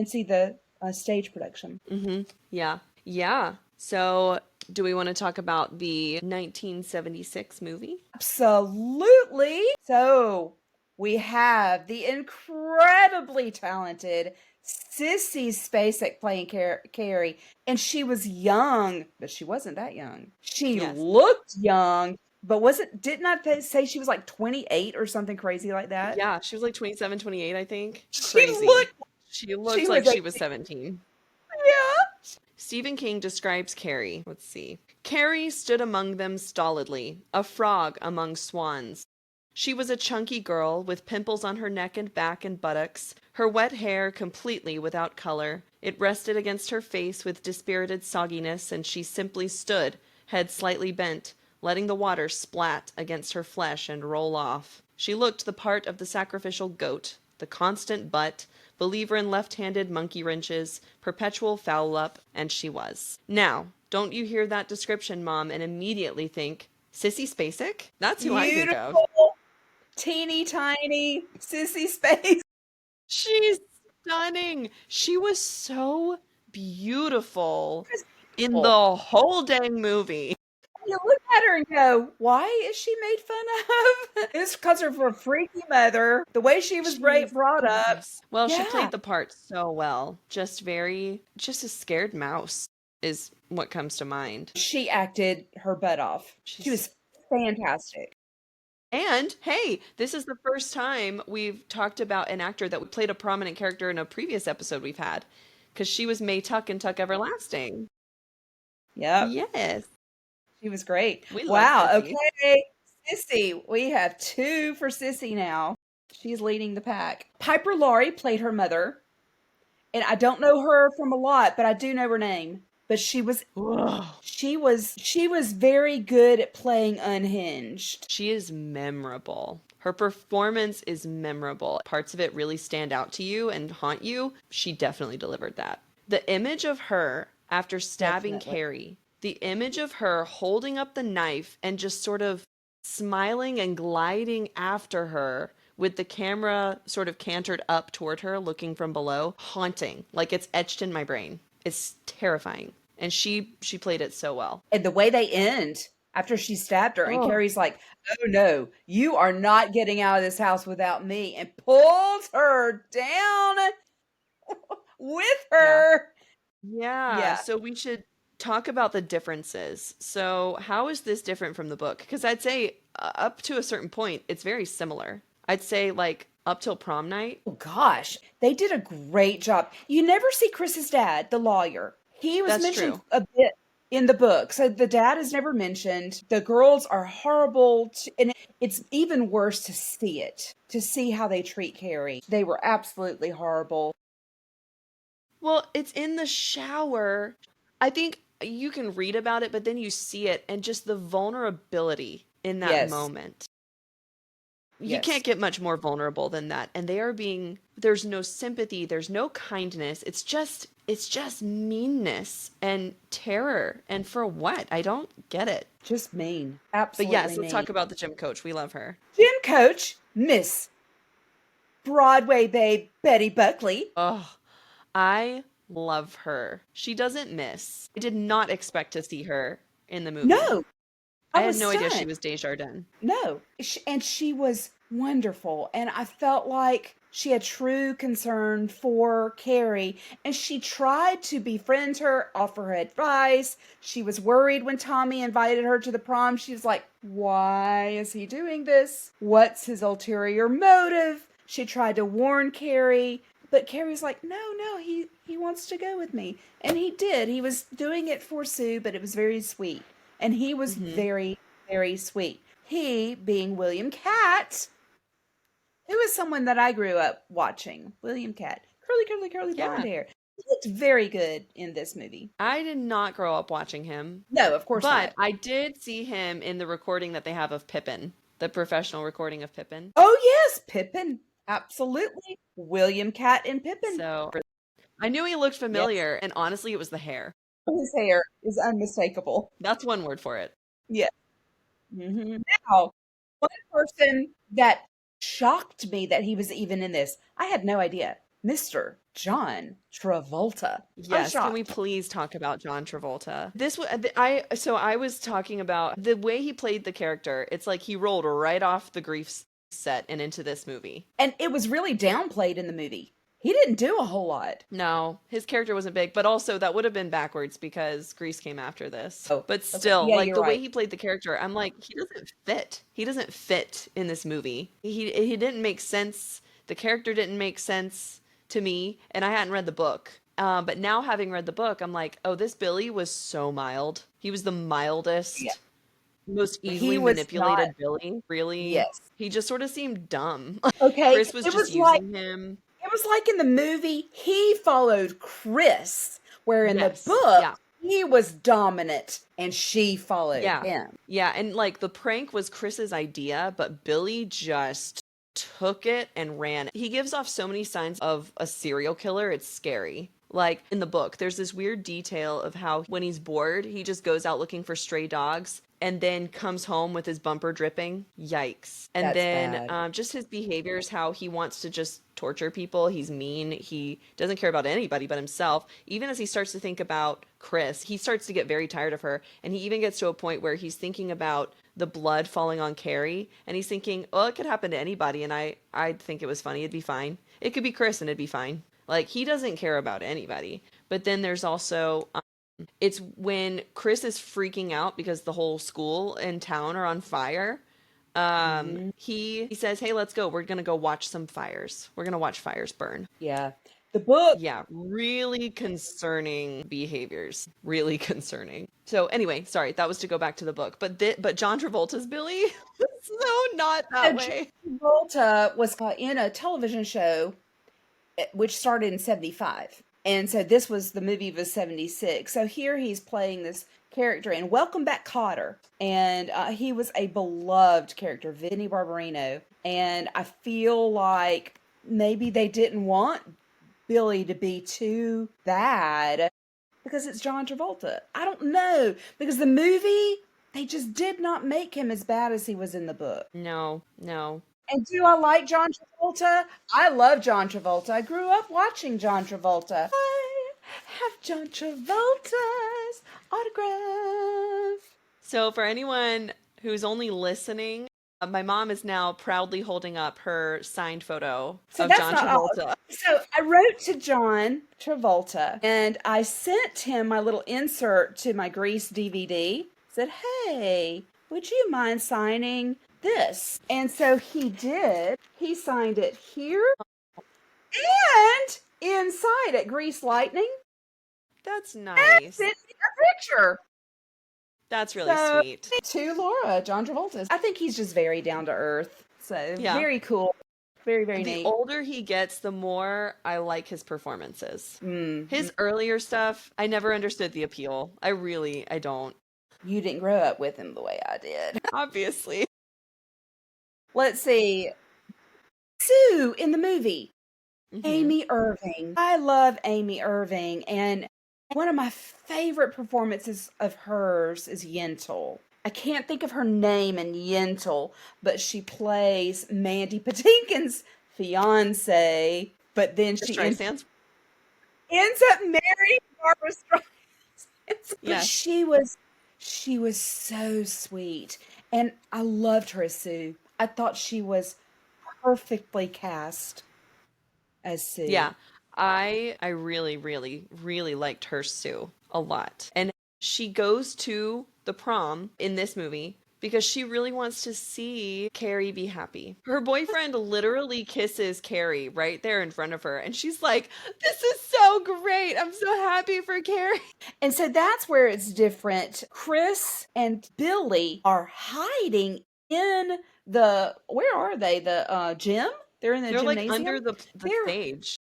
S2: see the stage production.
S1: Mm-hmm. Yeah. Yeah. So do we want to talk about the 1976 movie?
S2: Absolutely. So we have the incredibly talented Sissy Spacek playing Carrie, and she was young, but she wasn't that young. She looked young, but didn't I say she was like 28 or something crazy like that?
S1: Yeah, she was like 27, 28, I think.
S2: She
S1: looked like she was 17.
S2: Yeah.
S1: Stephen King describes Carrie. Let's see. Carrie stood among them stolidly, a frog among swans. She was a chunky girl with pimples on her neck and back and buttocks, her wet hair completely without color. It rested against her face with dispirited sogginess, and she simply stood, head slightly bent, letting the water splat against her flesh and roll off. She looked the part of the sacrificial goat, the constant butt, believer in left-handed monkey wrenches, perpetual foul-up, and she was. Now, don't you hear that description, Mom, and immediately think, Sissy Spacek? That's who I think of.
S2: Teeny tiny Sissy Spacek.
S1: She's stunning. She was so beautiful in the whole dang movie.
S2: You look at her and go, why is she made fun of? It's because of her freaky mother, the way she was brought up.
S1: Well, she played the part so well. Just a scared mouse is what comes to mind.
S2: She acted her butt off. She was fantastic.
S1: And, hey, this is the first time we've talked about an actor that played a prominent character in a previous episode we've had. Because she was May Tuck in Tuck Everlasting.
S2: Yep.
S1: Yes.
S2: She was great.
S1: Wow.
S2: Okay. Sissy. We have 2 for Sissy now. She's leading the pack. Piper Laurie played her mother. And I don't know her from a lot, but I do know her name. But she was very good at playing unhinged.
S1: She is memorable. Her performance is memorable. Parts of it really stand out to you and haunt you. She definitely delivered that. The image of her after stabbing Carrie, the image of her holding up the knife and just sort of smiling and gliding after her with the camera sort of cantered up toward her, looking from below, haunting. Like it's etched in my brain. It's terrifying. And she played it so well.
S2: And the way they end after she stabbed her, and
S1: Oh,
S2: Carrie's like, "Oh no, you are not getting out of this house without me," and pulls her down with
S1: yeah.
S2: her.
S1: Yeah,
S2: Yeah.
S1: so we should talk about the differences. So, how is this different from the book? Because I'd say up to a certain point, it's very similar. I'd say like up till prom night.
S2: Oh gosh, they did a great job. You never see Chris's dad, the lawyer. He was
S1: That's
S2: mentioned
S1: true.
S2: a bit in the book. So the dad is never mentioned. The girls are horrible, and it's even worse to see it, to see how they treat Carrie. They were absolutely horrible.
S1: Well, it's in the shower. I think you can read about it, but then you see it and just the vulnerability in that
S2: Yes,
S1: moment. You
S2: yes.
S1: can't get much more vulnerable than that. And they are being, there's no sympathy, there's no kindness. It's just meanness and terror. And for what? I don't get it.
S2: Just mean.
S1: But
S2: Absolutely
S1: yes, let's
S2: mean.
S1: talk about the gym coach. We love her.
S2: Gym coach, Miss Broadway babe Betty Buckley.
S1: Oh, I love her. She doesn't miss. I did not expect to see her in the movie.
S2: No, I
S1: I had
S2: was
S1: no idea she
S2: stunned.
S1: was Desjardins.
S2: No, and she was wonderful, and I felt like she had true concern for Carrie, and she tried to befriend her, offer her advice. She was worried when Tommy invited her to the prom. She was like, "Why is he doing this? What's his ulterior motive?" She tried to warn Carrie, but Carrie's like, "No, no, he wants to go with me." And he did. He was doing it for Sue, but it was very sweet. And he was
S1: Hmm.
S2: very, very sweet. He being William Catt, who is someone that I grew up watching. William Catt. Curly, curly, curly blonde
S1: Yeah.
S2: hair. He looked very good in this movie.
S1: I did not grow up watching him,
S2: No, of course
S1: but
S2: not.
S1: I did see him in the recording that they have of Pippin, the professional recording of Pippin.
S2: Oh yes, Pippin. Absolutely. William Catt and Pippin.
S1: So I knew he looked
S2: Yes.
S1: familiar, and honestly, it was the hair.
S2: His hair is unmistakable.
S1: That's one word for it.
S2: Yes. Now, one person that shocked me that he was even in this, I had no idea. Mr. John Travolta. I was
S1: Yes, can we
S2: shocked.
S1: please talk about John Travolta? This was I was talking about the way he played the character. It's like he rolled right off the grief set and into this movie.
S2: And it was really downplayed in the movie. He didn't do a whole lot.
S1: No, his character wasn't big, but also that would have been backwards because Grease came after this.
S2: Oh,
S1: But
S2: okay.
S1: still,
S2: Yeah,
S1: like
S2: you're
S1: the way
S2: right.
S1: he played the character, I'm like, he doesn't fit. He doesn't fit in this movie. He didn't make sense. The character didn't make sense to me, and I hadn't read the book. But now having read the book, I'm like, oh, this Billy was so mild. He was the
S2: Yeah.
S1: mildest, most
S2: He
S1: easily
S2: was not,
S1: manipulated Billy. Really,
S2: yes.
S1: he just sort of seemed dumb.
S2: Okay.
S1: Chris was
S2: It
S1: just
S2: was like
S1: using him.
S2: it was like in the movie he followed Chris, where in the
S1: Yes,
S2: book
S1: yeah.
S2: he was dominant and she followed
S1: Yeah.
S2: him.
S1: Yeah, and like the prank was Chris's idea, but Billy just took it and ran. He gives off so many signs of a serial killer, it's scary. Like in the book, there's this weird detail of how when he's bored, he just goes out looking for stray dogs and then comes home with his bumper dripping. Yikes. And
S2: That's
S1: then
S2: bad.
S1: just his behaviors, how he wants to just torture people. He's mean. He doesn't care about anybody but himself. Even as he starts to think about Chris, he starts to get very tired of her. And he even gets to a point where he's thinking about the blood falling on Carrie. And he's thinking, oh, it could happen to anybody. And I'd think it was funny. It'd be fine. It could be Chris and it'd be fine. Like, he doesn't care about anybody. But then there's also it's when Chris is freaking out because the whole school and town are on fire.
S2: Hmm.
S1: He says, "Hey, let's go. We're gonna go watch some fires. We're gonna watch fires burn."
S2: Yeah. The book,
S1: Yeah, really concerning behaviors. Really concerning. So anyway, sorry, that was to go back to the book. But John Travolta's Billy was so not
S2: so
S1: that
S2: John
S1: way.
S2: Travolta was in a television show which started in 75. And so this was the movie was 76. So here he's playing this character in Welcome Back Cotter. And he was a beloved character, Vinnie Barbarino. And I feel like maybe they didn't want Billy to be too bad because it's John Travolta. I don't know. Because the movie, They just did not make him as bad as he was in the book.
S1: No, no.
S2: And do I like John Travolta? I love John Travolta. I grew up watching John Travolta. I have John Travolta's autograph.
S1: So for anyone who's only listening, my mom is now proudly holding up her signed photo
S2: So
S1: of
S2: that's
S1: John
S2: not all.
S1: Travolta.
S2: So I wrote to John Travolta and I sent him my little insert to my Grease DVD. Said, hey, would you mind signing this? And so he did. He signed it here and inside at Grease Lightning.
S1: That's
S2: And
S1: nice.
S2: sent me a picture.
S1: That's really
S2: So
S1: sweet.
S2: to Laura, John Travolta. I think he's just very down to earth. So
S1: Yeah.
S2: very cool. Very, very
S1: The
S2: neat.
S1: older he gets, the more I like his performances.
S2: Mm.
S1: His earlier stuff, I never understood the appeal. I don't.
S2: You didn't grow up with him the way I did.
S1: Obviously.
S2: Let's see. Sue in the movie.
S1: Hmm.
S2: Amy Irving. I love Amy Irving. And one of my favorite performances of hers is Yentl. I can't think of her name in Yentl, but she plays Mandy Patinkin's fiance. But then she
S1: Streisand?
S2: ends up marrying Barbara Streisand. But
S1: Yes.
S2: she was so sweet. And I loved her as Sue. I thought she was perfectly cast as Sue.
S1: Yeah. I really, really, really liked her Sue a lot. And she goes to the prom in this movie because she really wants to see Carrie be happy. Her boyfriend literally kisses Carrie right there in front of her, and she's like, "This is so great. I'm so happy for Carrie."
S2: And so that's where it's different. Chris and Billy are hiding in where are they? The gym? They're in the
S1: They're like
S2: gymnasium.
S1: under the
S2: They're
S1: stage.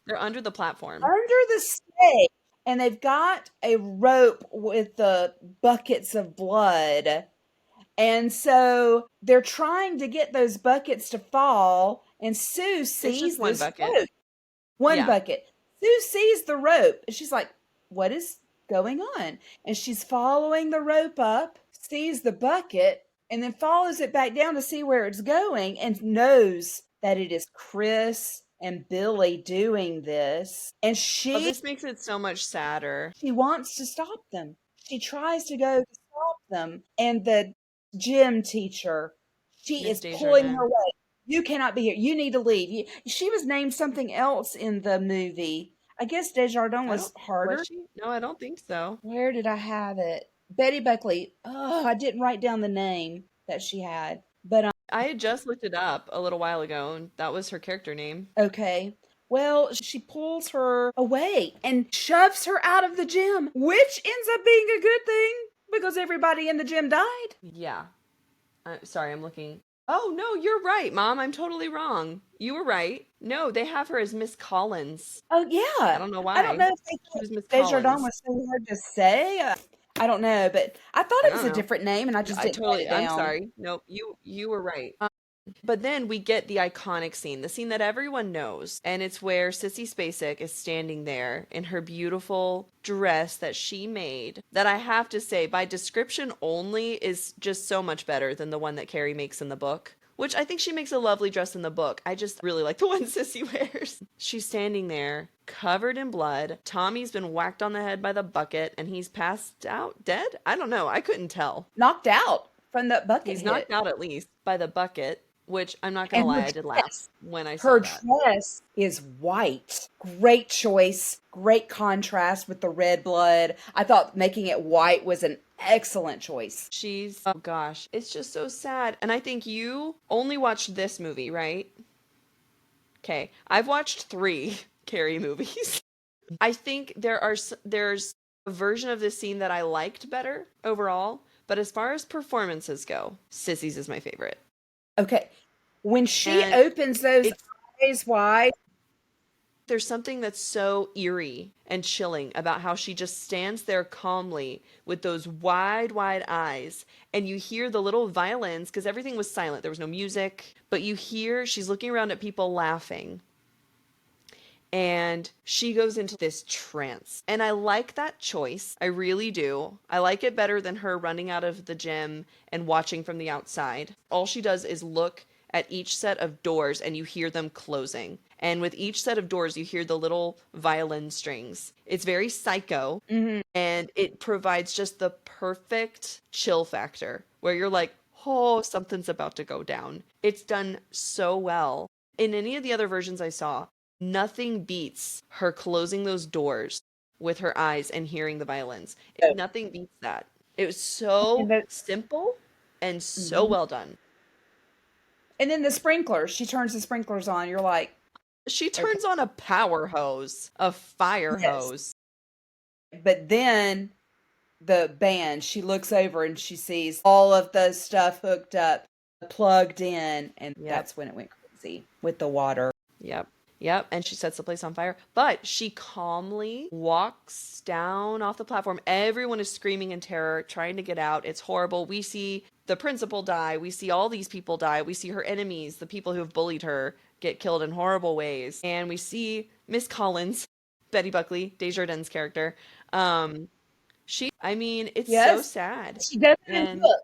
S1: They're under the platform.
S2: under the stage and they've got a rope with the buckets of blood. And so they're trying to get those buckets to fall. And Sue
S1: It's
S2: sees
S1: just one
S2: this
S1: bucket.
S2: rope. One
S1: Yeah.
S2: bucket. Sue sees the rope. And she's like, what is going on? And she's following the rope up, sees the bucket, and then follows it back down to see where it's going and knows that it is Chris and Billy doing this. And
S1: Oh, this makes it so much sadder.
S2: she wants to stop them. She tries to go to stop them. And the gym teacher, she
S1: Miss
S2: is pulling her
S1: Desjardins.
S2: away. You cannot be here. You need to leave. She was named something else in the movie. I guess Desjardins
S1: I
S2: was
S1: don't,
S2: harder.
S1: was she? No, I don't think so.
S2: Where did I have it? Betty Buckley. Oh, I didn't write down the name that she had. But
S1: I had just looked it up a little while ago, and that was her character name.
S2: okay. Well, she pulls her away and shoves her out of the gym, which ends up being a good thing because everybody in the gym died.
S1: Yeah. Sorry, I'm looking. Oh, no, you're right, Mom. I'm totally wrong. You were right. No, they have her as Miss Collins.
S2: Oh,
S1: I
S2: yeah.
S1: don't know
S2: I don't
S1: why.
S2: know if they
S1: She
S2: thought
S1: was Miss
S2: Desjardins
S1: Collins.
S2: was so hard to say. I don't know, but I thought
S1: I
S2: it was
S1: don't
S2: a
S1: know.
S2: different name and I just didn't write it
S1: I'm
S2: down.
S1: sorry. Nope, you were right. But then we get the iconic scene, the scene that everyone knows, and it's where Sissy Spacek is standing there in her beautiful dress that she made, that I have to say, by description only, is just so much better than the one that Carrie makes in the book. Which I think she makes a lovely dress in the book. I just really like the one Sissy wears. She's standing there, covered in blood. Tommy's been whacked on the head by the bucket, and he's passed out dead? I don't know. I couldn't tell.
S2: Knocked out from the bucket
S1: He's knocked
S2: hit.
S1: out at least by the bucket, which I'm not gonna
S2: And
S1: lie, I did laugh when I saw
S2: her
S1: that.
S2: dress is white. Great choice. Great contrast with the red blood. I thought making it white was an excellent choice.
S1: Oh gosh, it's just so sad. And I think you only watched this movie, right? Okay, I've watched 3 Carrie movies. I think there's a version of this scene that I liked better overall, but as far as performances go, Sissy's is my favorite.
S2: Okay. When she
S1: And
S2: opens those
S1: it's
S2: eyes wide,
S1: there's something that's so eerie and chilling about how she just stands there calmly with those wide, wide eyes. And you hear the little violins because everything was silent. There was no music, but you hear she's looking around at people laughing. and she goes into this trance. And I like that choice. I really do. I like it better than her running out of the gym and watching from the outside. All she does is look at each set of doors and you hear them closing. And with each set of doors, you hear the little violin strings. It's very psycho,
S2: Hmm.
S1: and it provides just the perfect chill factor where you're like, oh, something's about to go down. It's done so well. In any of the other versions I saw, nothing beats her closing those doors with her eyes and hearing the violins. Nothing beats that. It was
S2: And
S1: so
S2: the,
S1: simple and so
S2: mhm.
S1: well done.
S2: And then the sprinklers. She turns the sprinklers on. You're like,
S1: She
S2: okay,
S1: turns on a power hose, a fire
S2: yes.
S1: hose.
S2: But then the band, she looks over and she sees all of the stuff hooked up, plugged in, and
S1: Yep.
S2: that's when it went crazy with the water.
S1: Yep. Yep. And she sets the place on fire. But she calmly walks down off the platform. Everyone is screaming in terror, trying to get out. It's horrible. We see the principal die. We see all these people die. We see her enemies, the people who have bullied her, get killed in horrible ways. And we see Miss Collins, Betty Buckley, Desjardins' character. Um, I mean, it's so
S2: Yes,
S1: sad.
S2: she does it in the
S1: And
S2: book.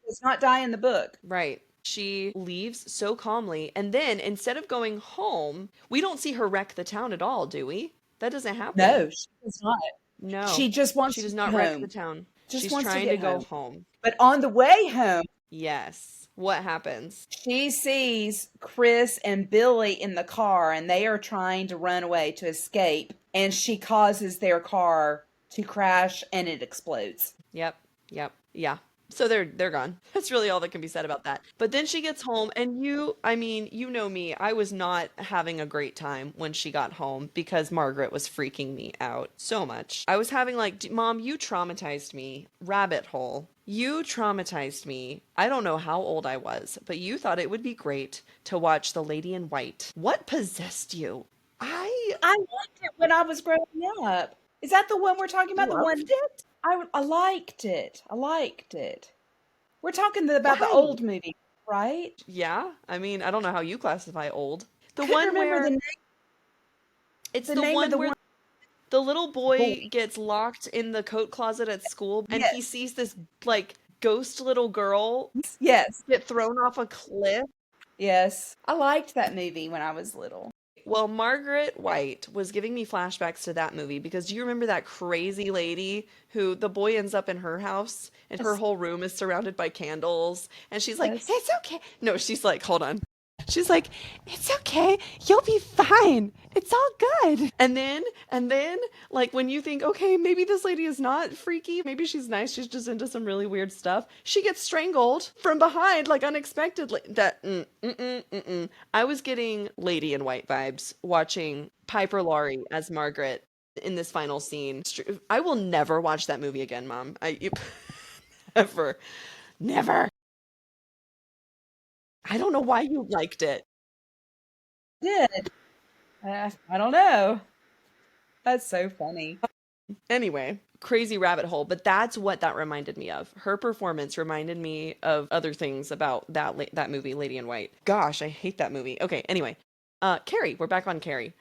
S2: Does not die in the book.
S1: right. She leaves so calmly, and then instead of going home, we don't see her wreck the town at all, do we? That doesn't happen.
S2: No, she does not.
S1: No,
S2: She just
S1: she
S2: wants to
S1: does
S2: get
S1: not wreck the
S2: home.
S1: town.
S2: Just
S1: She's
S2: wants to
S1: trying
S2: get
S1: to go
S2: home.
S1: home.
S2: But on the way home,
S1: Yes. What happens?
S2: she sees Chris and Billy in the car and they are trying to run away to escape. And she causes their car to crash and it explodes.
S1: Yep. Yep. Yeah. So they're gone. That's really all that can be said about that. But then she gets home and I mean, you know me, I was not having a great time when she got home because Margaret was freaking me out so much. I was having like, Mom, you traumatized me. Rabbit hole. You traumatized me. I don't know how old I was, but you thought it would be great to watch The Lady in White. What possessed you? I
S2: I liked it when I was growing up. Is that the one we're talking about? The
S1: loved
S2: one
S1: it.
S2: I liked it. I liked it. We're talking about the
S1: Why?
S2: old movie, right?
S1: Yeah, I mean, I don't know how you classify old. The
S2: Couldn't
S1: one
S2: remember
S1: where it's
S2: the
S1: the
S2: name of
S1: one
S2: the
S1: where
S2: one
S1: the little
S2: boy.
S1: boy gets locked in the coat closet at school and he
S2: Yes.
S1: sees this like ghost little girl
S2: Yes.
S1: get thrown off a cliff.
S2: Yes. I liked that movie when I was little.
S1: Well, Margaret White was giving me flashbacks to that movie because do you remember that crazy lady who the boy ends up in her house and her
S2: Yes.
S1: whole room is surrounded by candles and she's like,
S2: Yes.
S1: "It's okay." No, she's like, "Hold on." She's like, "It's okay. You'll be fine. It's all good." And then, like when you think, okay, maybe this lady is not freaky, maybe she's nice, she's just into some really weird stuff. She gets strangled from behind, like unexpectedly. I was getting Lady in White vibes watching Piper Laurie as Margaret in this final scene. I will never watch that movie again, Mom. Ever, never. I don't know why you liked it.
S2: Did. I don't know. That's so funny.
S1: Anyway, crazy rabbit hole, but that's what that reminded me of. Her performance reminded me of other things about that movie, Lady in White. Gosh, I hate that movie. Okay, anyway, Carrie, we're back on Carrie.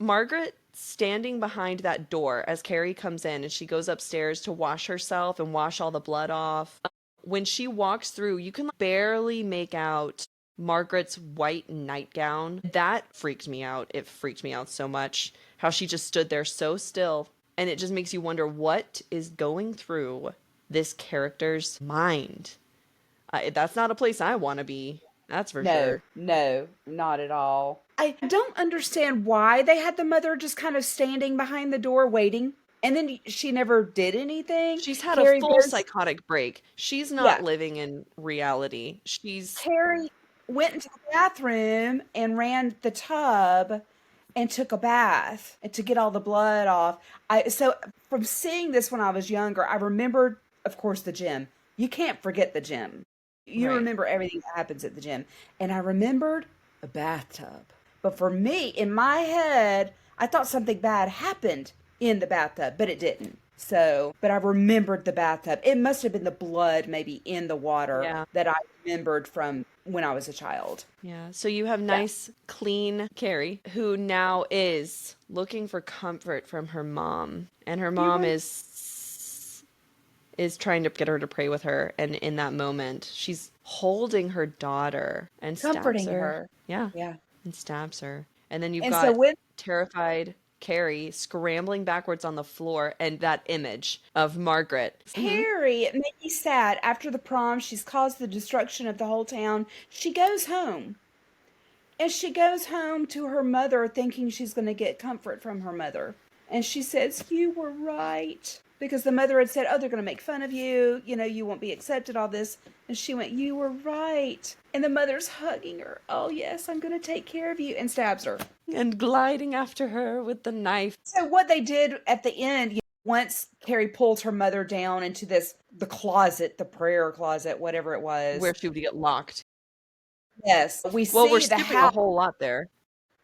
S1: Margaret standing behind that door as Carrie comes in and she goes upstairs to wash herself and wash all the blood off. When she walks through, you can barely make out Margaret's white nightgown. That freaked me out. It freaked me out so much how she just stood there so still. And it just makes you wonder what is going through this character's mind. That's not a place I want to be. That's for
S2: No,
S1: sure.
S2: no, not at all. I don't understand why they had the mother just kind of standing behind the door waiting, and then she never did anything.
S1: She's had a
S2: Carrie
S1: full
S2: goes,
S1: psychotic break. She's
S2: yeah,
S1: not living in reality. She's
S2: Carrie went into the bathroom and ran the tub and took a bath and to get all the blood off. So from seeing this when I was younger, I remembered, of course, the gym. You can't forget the gym. You
S1: right.
S2: remember everything that happens at the gym. And I remembered a bathtub. But for me, in my head, I thought something bad happened in the bathtub, but it didn't. So, but I remembered the bathtub. It must have been the blood maybe in the water
S1: Yeah.
S2: that I remembered from when I was a child.
S1: Yeah. So you have
S2: Yeah.
S1: nice, clean Carrie, who now is looking for comfort from her mom. And her
S2: You
S1: mom
S2: were
S1: is trying to get her to pray with her. And in that moment, she's holding her daughter and stabs
S2: comforting
S1: her.
S2: her.
S1: Yeah.
S2: Yeah.
S1: And stabs her. And then you've
S2: And so
S1: got
S2: when
S1: terrified Carrie scrambling backwards on the floor and that image of Margaret.
S2: Carrie, it made me sad. After the prom, she's caused the destruction of the whole town. She goes home. And she goes home to her mother thinking she's going to get comfort from her mother. And she says, "You were right." Because the mother had said, "Oh, they're going to make fun of you. You know, you won't be accepted, all this." And she went, "You were right." And the mother's hugging her. "Oh, yes, I'm going to take care of you." And stabs her.
S1: And gliding after her with the knife.
S2: So what they did at the end, once Carrie pulls her mother down into the closet, the prayer closet, whatever it was.
S1: Where she would get locked.
S2: Yes, we
S1: Well, we're
S2: see the
S1: skipping a
S2: house.
S1: whole lot there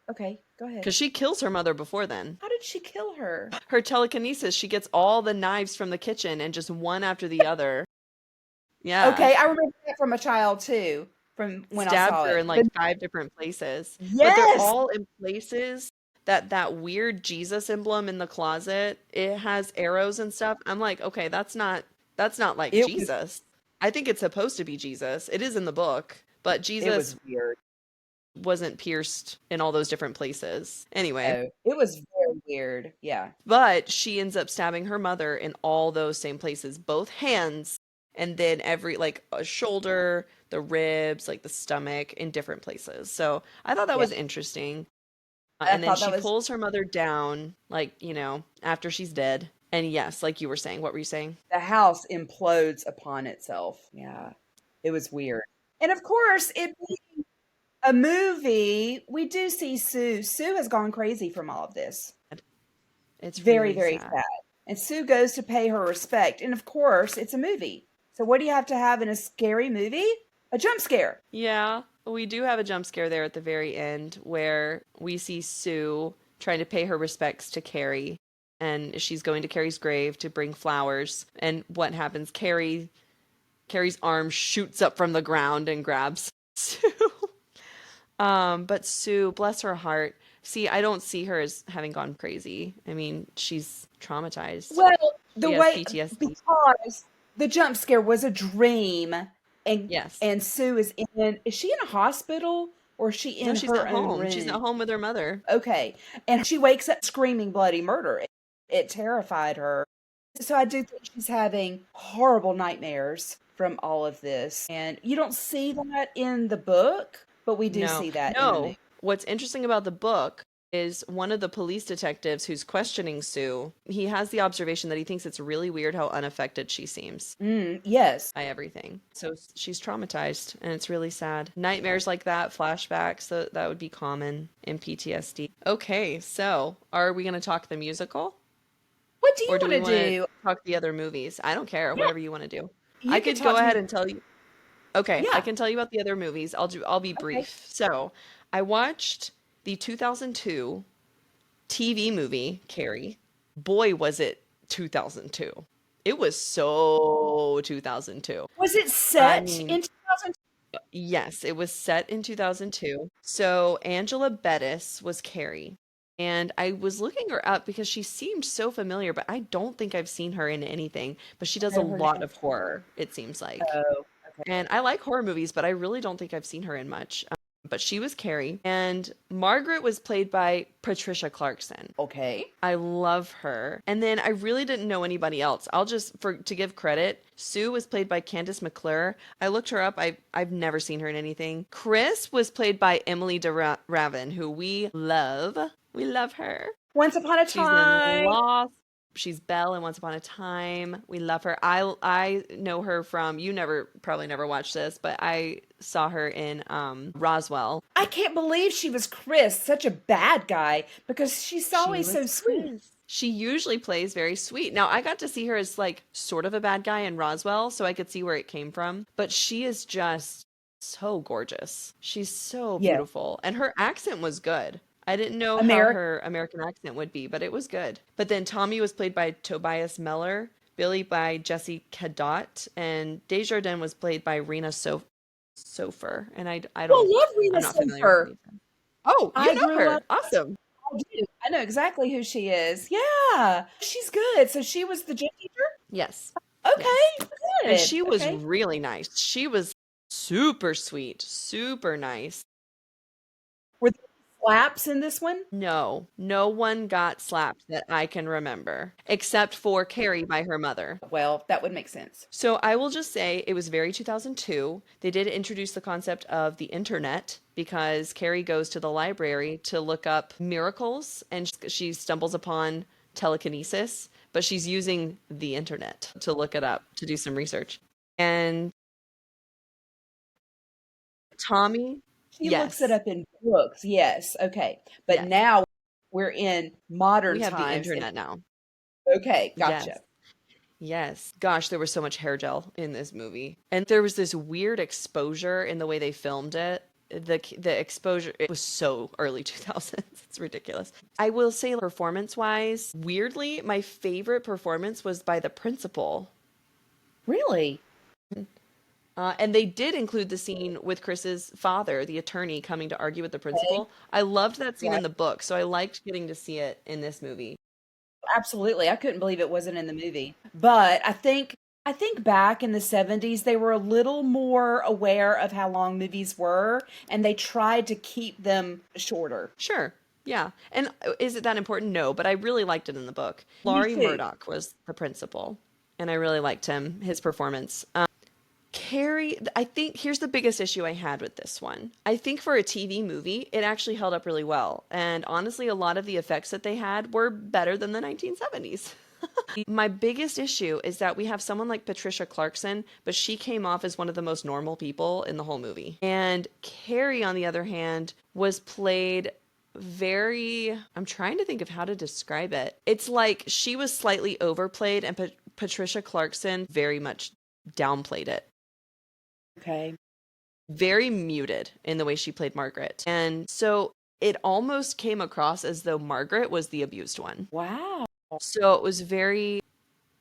S2: Okay, go ahead.
S1: because she kills her mother before then.
S2: How did she kill her?
S1: Her telekinesis, she gets all the knives from the kitchen and just one after the other. Yeah.
S2: Okay, I remember that from a child too, from when I
S1: Stabs
S2: saw
S1: her
S2: it.
S1: in like
S2: But
S1: five different places. But they're
S2: yes,
S1: all in places that weird Jesus emblem in the closet, it has arrows and stuff. I'm like, okay, that's not like
S2: it was
S1: Jesus. I think it's supposed to be Jesus. It is in the book, but
S2: it was
S1: Jesus
S2: weird.
S1: wasn't pierced in all those different places. Anyway,
S2: Oh, it was very weird. Yeah.
S1: but she ends up stabbing her mother in all those same places, both hands, and then every like a shoulder, the ribs, like the stomach in different places. So I thought that
S2: Yeah.
S1: was interesting.
S2: I
S1: And then
S2: thought that
S1: she
S2: was
S1: pulls her mother down, like, after she's dead. And yes, like you were saying, what were you saying?
S2: the house implodes upon itself. Yeah. It was weird. And of course, it being a movie, we do see Sue. Sue has gone crazy from all of this.
S1: It's
S2: Very,
S1: really
S2: very
S1: sad.
S2: sad. And Sue goes to pay her respect. And of course, it's a movie. So what do you have to have in a scary movie? A jump scare.
S1: Yeah, we do have a jump scare there at the very end where we see Sue trying to pay her respects to Carrie, and she's going to Carrie's grave to bring flowers. And what happens? Carrie's arm shoots up from the ground and grabs Sue. But Sue, bless her heart. See, I don't see her as having gone crazy. I mean, she's traumatized.
S2: Well, the
S1: She has
S2: way
S1: PTSD.
S2: because the jump scare was a dream, and
S1: Yes.
S2: and Sue is she in a hospital or is she
S1: No,
S2: in
S1: she's
S2: her
S1: at
S2: own
S1: home. She's
S2: room?
S1: at home with her mother.
S2: Okay, and she wakes up screaming bloody murder. It terrified her. So I do think she's having horrible nightmares from all of this, and you don't see that in the book, but we do
S1: No,
S2: see that in the movie.
S1: no. What's interesting about the book is one of the police detectives who's questioning Sue, he has the observation that he thinks it's really weird how unaffected she seems
S2: Yes,
S1: by everything. So she's traumatized and it's really sad. Nightmares like that, flashbacks, that would be common in PTSD. Okay, so are we going to talk the musical
S2: what do you
S1: or do
S2: want
S1: we
S2: to
S1: want to
S2: do?
S1: talk the other movies? I don't care,
S2: Yeah,
S1: whatever you want to do. I
S2: you can
S1: could go
S2: talk to
S1: ahead
S2: me.
S1: and tell you. Okay, I
S2: Yeah,
S1: can tell you about the other movies. I'll be
S2: okay.
S1: brief. So, I watched the 2002 TV movie Carrie. Boy, was it 2002. It was so 2002.
S2: Was it
S1: I
S2: set
S1: mean,
S2: in 2000?
S1: yes, it was set in 2002. So, Angela Bettis was Carrie. And I was looking her up because she seemed so familiar, but I don't think I've seen her in anything. But she does
S2: I
S1: a
S2: know her
S1: lot
S2: name.
S1: of horror, it seems like.
S2: Oh, okay.
S1: And I like horror movies, but I really don't think I've seen her in much. But she was Carrie, and Margaret was played by Patricia Clarkson.
S2: Okay.
S1: I love her. And then I really didn't know anybody else. I'll just for to give credit, Sue was played by Candice McClure. I looked her up. I've never seen her in anything. Chris was played by Emily Ravin, who we love. We love her.
S2: Once upon a
S1: She's in
S2: time.
S1: Lost. She's Belle in Once Upon a Time. We love her. I know her from you probably never watched this, but I saw her in Roswell.
S2: I can't believe she was Chris, such a bad guy, because she's
S1: She
S2: always
S1: was
S2: so sweet.
S1: Chris. She usually plays very sweet. Now, I got to see her as like sort of a bad guy in Roswell, so I could see where it came from, but she is just so gorgeous. She's so
S2: Yeah.
S1: beautiful, and her accent was good. I didn't know how
S2: America.
S1: her American accent would be, but it was good. But then Tommy was played by Tobias Meller, Billy by Jesse Cadott, and Desjardins was played by Rena Sofer, and I
S2: Oh,
S1: don't,
S2: I love Rita
S1: I'm not familiar with
S2: Sofer.
S1: any of them. Oh, you
S2: I
S1: know
S2: grew up
S1: her. Awesome.
S2: I do. I know exactly who she is. Yeah. She's good. So she was the gym teacher?
S1: Yes. Yes.
S2: Okay,
S1: And
S2: good.
S1: she was
S2: Okay.
S1: really nice. She was super sweet, super nice.
S2: Were there slaps in this one?
S1: No, no one got slapped that I can remember, except for Carrie by her mother.
S2: Well, that would make sense.
S1: So I will just say it was very 2002. They did introduce the concept of the internet because Carrie goes to the library to look up miracles and she stumbles upon telekinesis, but she's using the internet to look it up to do some research. And Tommy,
S2: She looks it
S1: yes,
S2: up in books. Yes. Okay. But
S1: yes,
S2: now we're in
S1: we
S2: modern
S1: have the
S2: times and
S1: internet now.
S2: okay,
S1: Yes.
S2: gotcha.
S1: Yes. Gosh, there was so much hair gel in this movie. And there was this weird exposure in the way they filmed it. The exposure, it was so early 2000s. It's ridiculous. I will say performance-wise, weirdly, my favorite performance was by the principal.
S2: Really?
S1: And they did include the scene with Chris's father, the attorney, coming to argue with the
S2: Okay.
S1: principal. I loved that scene
S2: Right.
S1: in the book, so I liked getting to see it in this movie.
S2: Absolutely. I couldn't believe it wasn't in the movie. But I think back in the 70s they were a little more aware of how long movies were and they tried to keep them shorter.
S1: Sure. Yeah. And is it that important? No, but I really liked it in the book.
S2: Me
S1: Laurie
S2: too.
S1: Murdoch was the principal, and I really liked him, his performance. Carrie, I think here's the biggest issue I had with this one. I think for a TV movie, it actually held up really well. And honestly, a lot of the effects that they had were better than the 1970s. My biggest issue is that we have someone like Patricia Clarkson, but she came off as one of the most normal people in the whole movie. And Carrie, on the other hand, was played very, I'm trying to think of how to describe it. It's like she was slightly overplayed, and Patricia Clarkson very much downplayed it.
S2: Okay.
S1: Very muted in the way she played Margaret. And so it almost came across as though Margaret was the abused one.
S2: Wow.
S1: So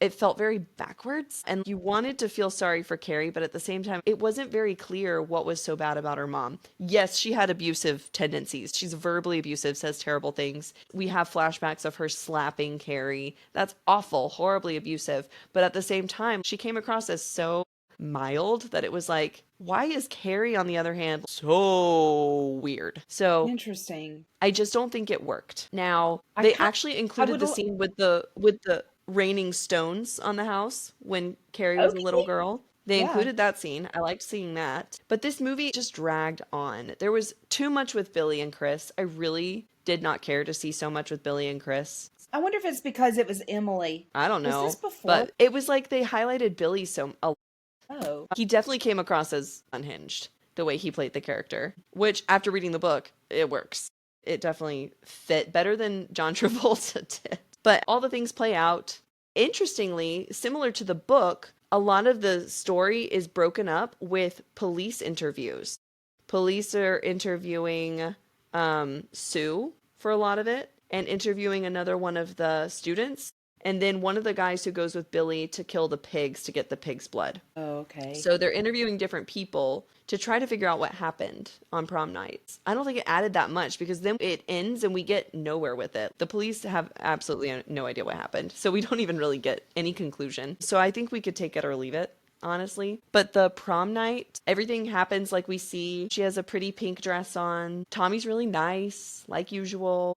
S1: it felt very backwards, and you wanted to feel sorry for Carrie, but at the same time, it wasn't very clear what was so bad about her mom. Yes, she had abusive tendencies. She's verbally abusive, says terrible things. We have flashbacks of her slapping Carrie. That's awful, horribly abusive. But at the same time, she came across as so mild that it was like, why is Carrie, on the other hand, so weird? So
S2: Interesting.
S1: I just don't think it worked. Now,
S2: I
S1: they
S2: kind
S1: actually
S2: I
S1: included
S2: would
S1: the scene with the raining stones on the house when Carrie was a little
S2: okay.
S1: girl. They
S2: Yeah.
S1: included that scene. I liked seeing that. But this movie just dragged on. There was too much with Billy and Chris. I really did not care to see so much with Billy and Chris.
S2: I wonder if it's because it was Emily.
S1: I don't
S2: Was this
S1: know,
S2: before?
S1: but it was like they highlighted Billy so
S2: Oh,
S1: he definitely came across as unhinged the way he played the character, which after reading the book, it works. It definitely fit better than John Travolta did. But all the things play out. Interestingly, similar to the book, a lot of the story is broken up with police interviews. Police are interviewing Sue for a lot of it and interviewing another one of the students. And then one of the guys who goes with Billy to kill the pigs to get the pig's blood.
S2: okay.
S1: So they're interviewing different people to try to figure out what happened on prom nights. I don't think it added that much because then it ends and we get nowhere with it. The police have absolutely no idea what happened. So we don't even really get any conclusion. So I think we could take it or leave it, honestly. But the prom night, everything happens like we see. She has a pretty pink dress on. Tommy's really nice, like usual.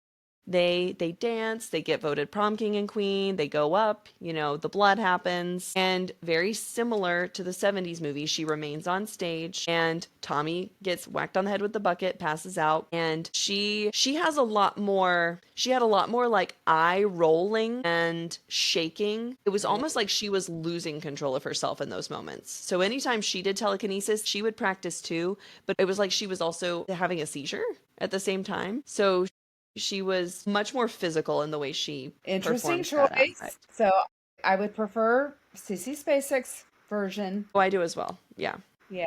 S1: They dance, they get voted prom king and queen, they go up, the blood happens. And very similar to the 70s movie, she remains on stage and Tommy gets whacked on the head with the bucket, passes out, and she has a lot more she had a lot more like eye rolling and shaking. It was almost like she was losing control of herself in those moments. So anytime she did telekinesis, she would practice too, but it was like she was also having a seizure at the same time. So she was much more physical in the way she
S2: Interesting
S1: performed that
S2: choice.
S1: aspect.
S2: So I would prefer Sissy SpaceX version.
S1: Oh, I do as well. Yeah.
S2: Yeah,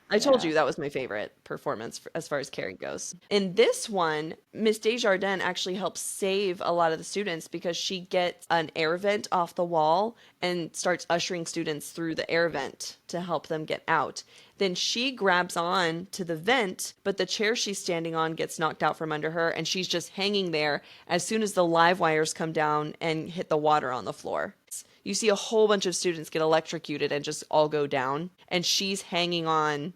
S1: I told
S2: yeah.
S1: you that was my favorite. performance as far as Carrie goes. In this one, Miss Desjardins actually helps save a lot of the students because she gets an air vent off the wall and starts ushering students through the air vent to help them get out. Then she grabs on to the vent, but the chair she's standing on gets knocked out from under her, and she's just hanging there as soon as the live wires come down and hit the water on the floor. You see a whole bunch of students get electrocuted and just all go down, and she's hanging on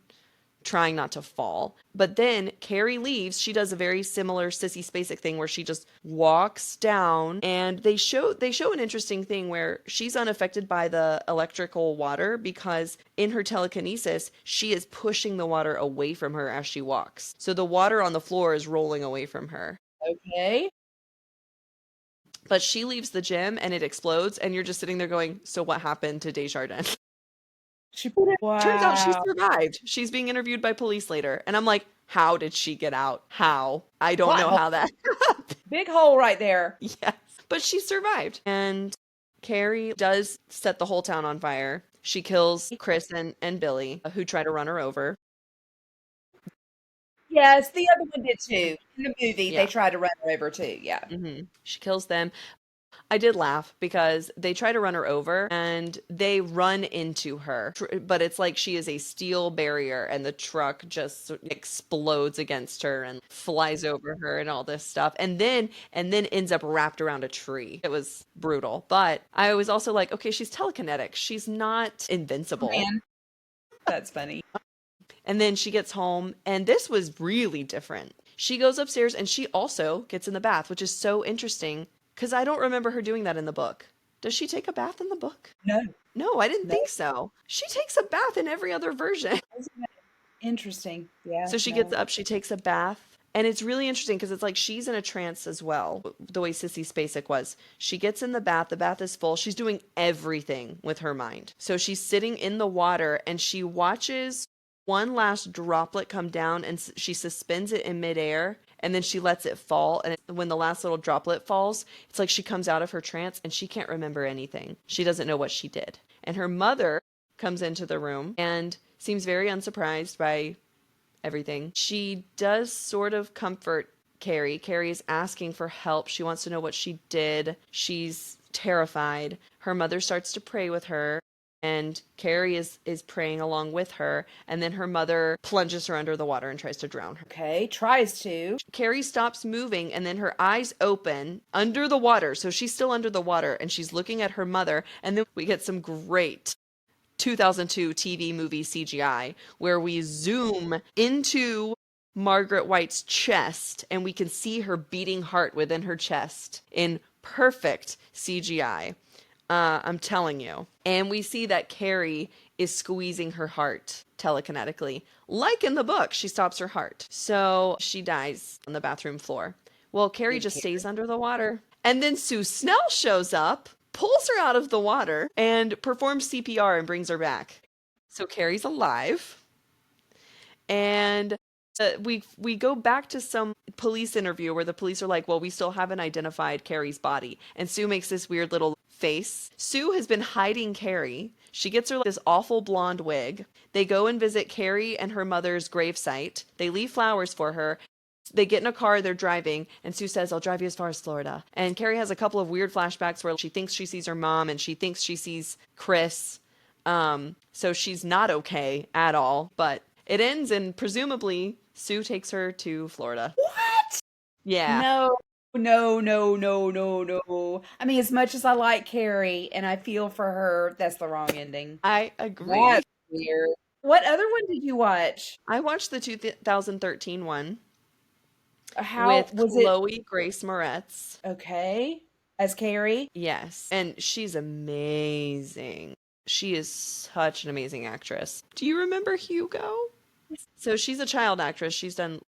S1: trying not to fall. But then Carrie leaves. She does a very similar Sissy Spacek thing where she just walks down, and they show an interesting thing where she's unaffected by the electrical water because in her telekinesis, she is pushing the water away from her as she walks. So the water on the floor is rolling away from her.
S2: Okay.
S1: But she leaves the gym and it explodes, and you're just sitting there going, so what happened to Desjardins?
S2: She put it.
S1: Turns out she
S2: Wow.
S1: survived. She's being interviewed by police later. And I'm like, how did she get out? How? I don't
S2: Plot
S1: know
S2: hole.
S1: how that happened.
S2: Big hole right there.
S1: Yes. But she survived. And Carrie does set the whole town on fire. She kills Chris and Billy, who try to run her over.
S2: Yes, the other one did too. In the movie, they
S1: Yeah.
S2: tried to run her over too. Yeah.
S1: She kills them. I did laugh because they try to run her over and they run into her. But it's like she is a steel barrier and the truck just explodes against her and flies over her and all this stuff. And then ends up wrapped around a tree. It was brutal. But I was also like, okay, she's telekinetic. She's not invincible.
S2: Man, that's funny.
S1: And then she gets home, and this was really different. She goes upstairs and she also gets in the bath, which is so interesting because I don't remember her doing that in the book. Does she take a bath in the book?
S2: No,
S1: No, I didn't
S2: no.
S1: think so. She takes a bath in every other version.
S2: Isn't that interesting? Yeah.
S1: So she
S2: No.
S1: gets up, she takes a bath. And it's really interesting because it's like she's in a trance as well, the way Sissy Spacek was. She gets in the bath is full. She's doing everything with her mind. So she's sitting in the water and she watches one last droplet come down and she suspends it in midair and then she lets it fall. And when the last little droplet falls, it's like she comes out of her trance and she can't remember anything. She doesn't know what she did. And her mother comes into the room and seems very unsurprised by everything. She does sort of comfort Carrie. Carrie is asking for help. She wants to know what she did. She's terrified. Her mother starts to pray with her, and Carrie is praying along with her, and then her mother plunges her under the water and tries to drown her.
S2: Okay, tries to.
S1: Carrie stops moving, and then her eyes open under the water. So she's still under the water, and she's looking at her mother, and then we get some great 2002 TV movie CGI where we zoom into Margaret White's chest and we can see her beating heart within her chest in perfect CGI. I'm telling you. And we see that Carrie is squeezing her heart telekinetically. Like in the book, she stops her heart. So she dies on the bathroom floor. Well, Carrie just stays under the water. And then Sue Snell shows up, pulls her out of the water, and performs CPR and brings her back. So Carrie's alive. And we go back to some police interview where the police are like, well, we still haven't identified Carrie's body. And Sue makes this weird little face. Sue has been hiding Carrie. She gets her this awful blonde wig. They go and visit Carrie and her mother's gravesite. They leave flowers for her. They get in a car, they're driving, and Sue says, I'll drive you as far as Florida. And Carrie has a couple of weird flashbacks where she thinks she sees her mom and she thinks she sees Chris. So she's not okay at all. But it ends and presumably Sue takes her to Florida.
S2: What?
S1: Yeah.
S2: No, no, no, no, no, no. I mean, as much as I like Carrie and I feel for her, that's the wrong ending.
S1: I agree.
S2: That's weird. What other one did you watch?
S1: I watched the 2013 one
S2: How
S1: with
S2: was it?
S1: Chloe Grace Moretz.
S2: Okay, as Carrie.
S1: Yes. And she's amazing. She is such an amazing actress. Do you remember Hugo? So she's a child actress. She's done,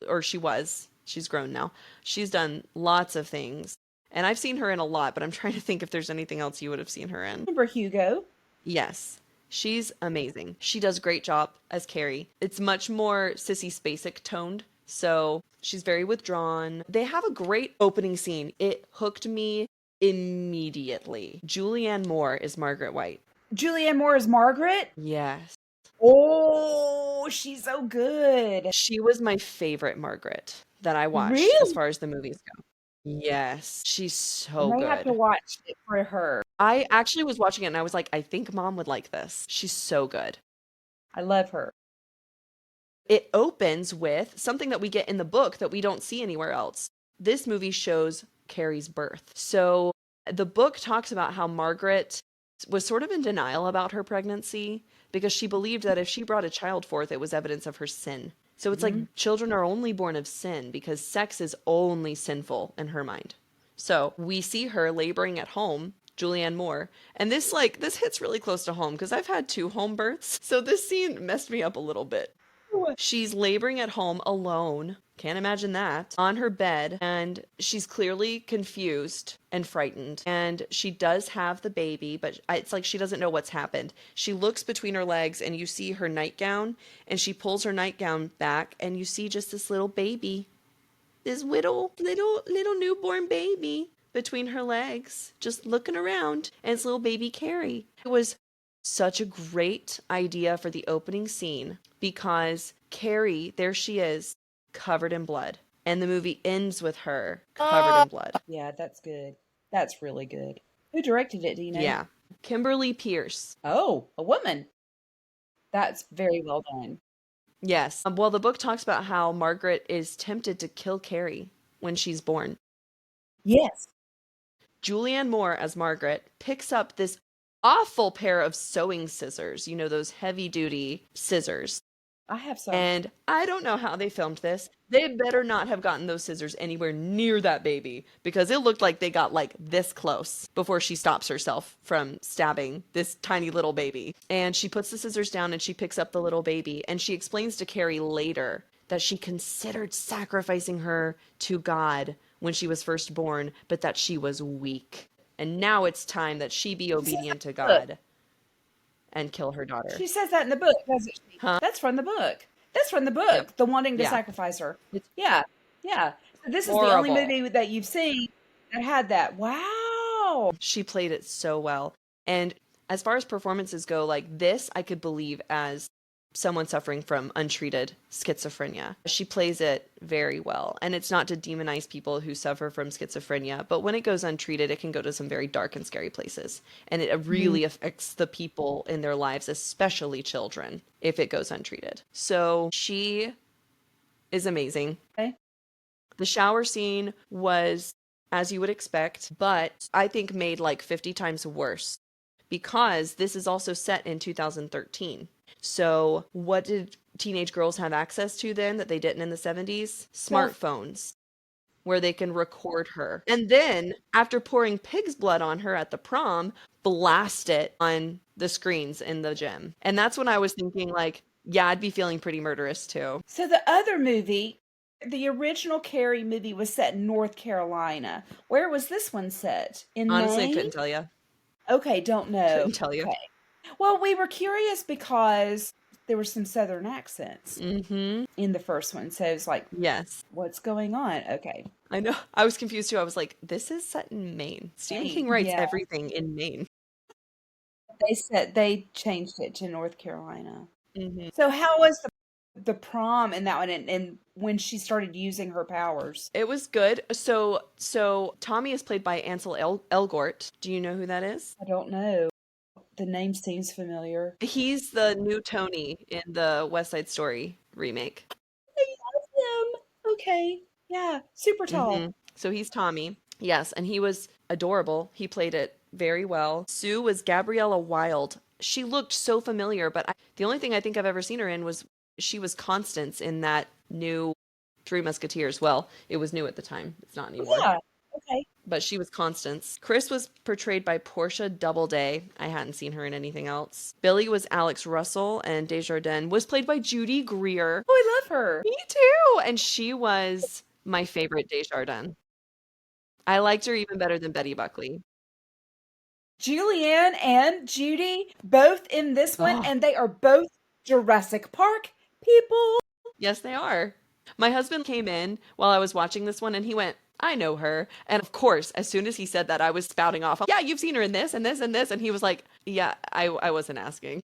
S1: or she was, she's grown now. She's done lots of things. And I've seen her in a lot, but I'm trying to think if there's anything else you would have seen her in.
S2: Remember Hugo?
S1: Yes. She's amazing. She does a great job as Carrie. It's much more Sissy Spacek toned. So she's very withdrawn. They have a great opening scene. It hooked me immediately. Julianne Moore is Margaret White.
S2: Julianne Moore is Margaret.
S1: Yes.
S2: Oh, she's so good.
S1: She was my favorite Margaret that I watched as
S2: Really?
S1: far as the movies go. Yes, she's
S2: I
S1: so
S2: may have to
S1: good.
S2: watch it for her.
S1: I actually was watching it and I was like, I think mom would like this. She's so good.
S2: I love her.
S1: It opens with something that we get in the book that we don't see anywhere else. This movie shows Carrie's birth. So the book talks about how Margaret was sort of in denial about her pregnancy because she believed that if she brought a child forth, it was evidence of her sin. So it's
S2: Mhm.
S1: like children are only born of sin because sex is only sinful in her mind. So we see her laboring at home, Julianne Moore, and this hits really close to home because I've had two home births. So this scene messed me up a little bit. She's laboring at home alone. Can't imagine that. On her bed, and she's clearly confused and frightened. And she does have the baby, but it's like she doesn't know what's happened. She looks between her legs, and you see her nightgown, and she pulls her nightgown back, and you see just this little baby, this little newborn baby between her legs, just looking around, and it's little baby Carrie. It was such a great idea for the opening scene because Carrie, there she is, covered in blood. And the movie ends with her covered
S2: Oh,
S1: in blood.
S2: yeah, that's good. That's really good. Who directed it, do you know?
S1: Yeah. Kimberly Pierce.
S2: Oh, a woman. That's very well done.
S1: Yes. Well, the book talks about how Margaret is tempted to kill Carrie when she's born.
S2: Yes,
S1: Julianne Moore as Margaret picks up this awful pair of sewing scissors, you know, those heavy duty scissors.
S2: I have some.
S1: And I don't know how they filmed this. They better not have gotten those scissors anywhere near that baby because it looked like they got like this close before she stops herself from stabbing this tiny little baby. And she puts the scissors down and she picks up the little baby and she explains to Carrie later that she considered sacrificing her to God when she was first born, but that she was weak. And now it's time that she be
S2: She says that
S1: obedient to
S2: in the book.
S1: God and kill her daughter.
S2: She says that in the book, doesn't she?
S1: Huh?
S2: That's from the book. That's from the
S1: Yep.
S2: book, the wanting to
S1: Yeah.
S2: sacrifice her.
S1: It's
S2: Yeah, yeah. So this is the only
S1: horrible.
S2: movie that you've seen that had that. Wow.
S1: She played it so well. And as far as performances go, like this, I could believe as someone suffering from untreated schizophrenia. She plays it very well. And it's not to demonize people who suffer from schizophrenia, but when it goes untreated, it can go to some very dark and scary places. And it
S2: Mhm.
S1: really affects the people in their lives, especially children, if it goes untreated. So she is amazing.
S2: Okay.
S1: The shower scene was as you would expect, but I think made like 50 times worse because this is also set in 2013. So, what did teenage girls have access to then that they didn't in the 70s?
S2: Self.
S1: Smartphones where they can record her. And then, after pouring pig's blood on her at the prom, blast it on the screens in the gym. And that's when I was thinking, like, yeah, I'd be feeling pretty murderous too.
S2: So the other movie, the original Carrie movie was set in North Carolina. Where was this one set? In
S1: Honestly, I
S2: Maine?
S1: couldn't tell you.
S2: Okay, don't know.
S1: Couldn't tell you.
S2: Okay. Well, we were curious because there were some southern accents
S1: Mm-hmm.
S2: in the first one. So it's like,
S1: Yes.
S2: what's going on? Okay.
S1: I know. I was confused too. I was like, this is set in Maine. Stephen
S2: Maine.
S1: King writes
S2: Yeah.
S1: everything in Maine.
S2: They said they changed it to North Carolina.
S1: Hmm.
S2: So how was the prom in that one and when she started using her powers?
S1: It was good. So Tommy is played by Ansel Elgort. Do you know who that is?
S2: I don't know. The name seems familiar.
S1: He's the new Tony in the West Side Story remake.
S2: I love him. Okay. Yeah. Super
S1: Hmm.
S2: tall.
S1: So he's Tommy. Yes, and he was adorable. He played it very well. Sue was Gabriella Wilde. She looked so familiar, but the only thing I think I've ever seen her in was she was Constance in that new Three Musketeers. Well, it was new at the time. It's not anymore.
S2: Yeah. Okay.
S1: But she was Constance. Chris was portrayed by Portia Doubleday. I hadn't seen her in anything else. Billy was Alex Russell, and Desjardins was played by Judy Greer.
S2: Oh, I love her.
S1: Me too! And she was my favorite Desjardins. I liked her even better than Betty Buckley.
S2: Julianne and Judy both in this one,
S1: Oh,
S2: and they are both Jurassic Park people.
S1: yes, they are. My husband came in while I was watching this one and he went, I know her. And of course, as soon as he said that, I was spouting off, yeah, you've seen her in this and this and this. And he was like, yeah, I wasn't asking.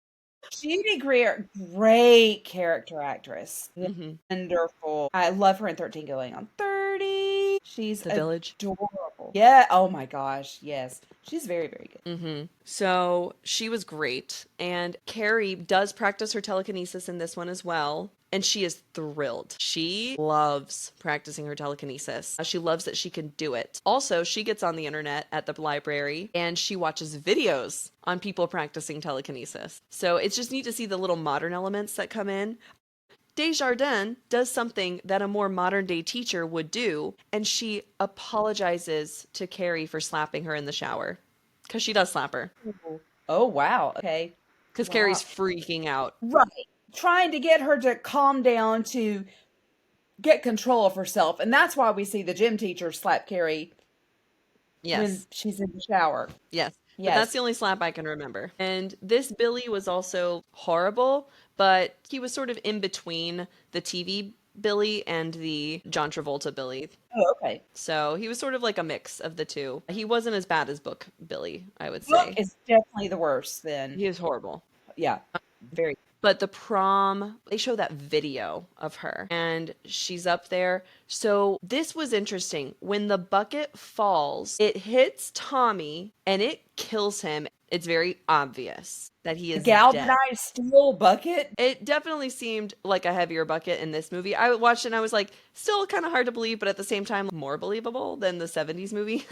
S2: Judy Greer, great character actress.
S1: Hmm.
S2: Wonderful. I love her in 13 Going on 30. She's
S1: The Village.
S2: adorable. Yeah. Oh my gosh. Yes. She's very, very good.
S1: So she was great. And Carrie does practice her telekinesis in this one as well. And she is thrilled. She loves practicing her telekinesis. She loves that she can do it. Also, she gets on the internet at the library and she watches videos on people practicing telekinesis. So it's just neat to see the little modern elements that come in. Desjardins does something that a more modern day teacher would do, and she apologizes to Carrie for slapping her in the shower. Because she does slap her.
S2: Ooh. Oh, wow. Okay.
S1: Because
S2: Wow.
S1: Carrie's freaking out.
S2: Right. Trying to get her to calm down to get control of herself. And that's why we see the gym teacher slap Carrie when
S1: Yes.
S2: she's in the shower.
S1: Yes. But that's
S2: Yes.
S1: the only slap I can remember. And this Billy was also horrible, but he was sort of in between the TV Billy and the John Travolta Billy.
S2: Oh, okay.
S1: So he was sort of like a mix of the two. He wasn't as bad as Book Billy, I would
S2: Book
S1: say.
S2: is definitely the worst then.
S1: He was horrible.
S2: Yeah. Very.
S1: But the prom, they show that video of her and she's up there. So this was interesting. When the bucket falls, it hits Tommy and it kills him. It's very obvious that he
S2: A
S1: is dead.
S2: galvanized steel bucket?
S1: It definitely seemed like a heavier bucket in this movie. I watched it and I was like, still kind of hard to believe, but at the same time, more believable than the 70s movie.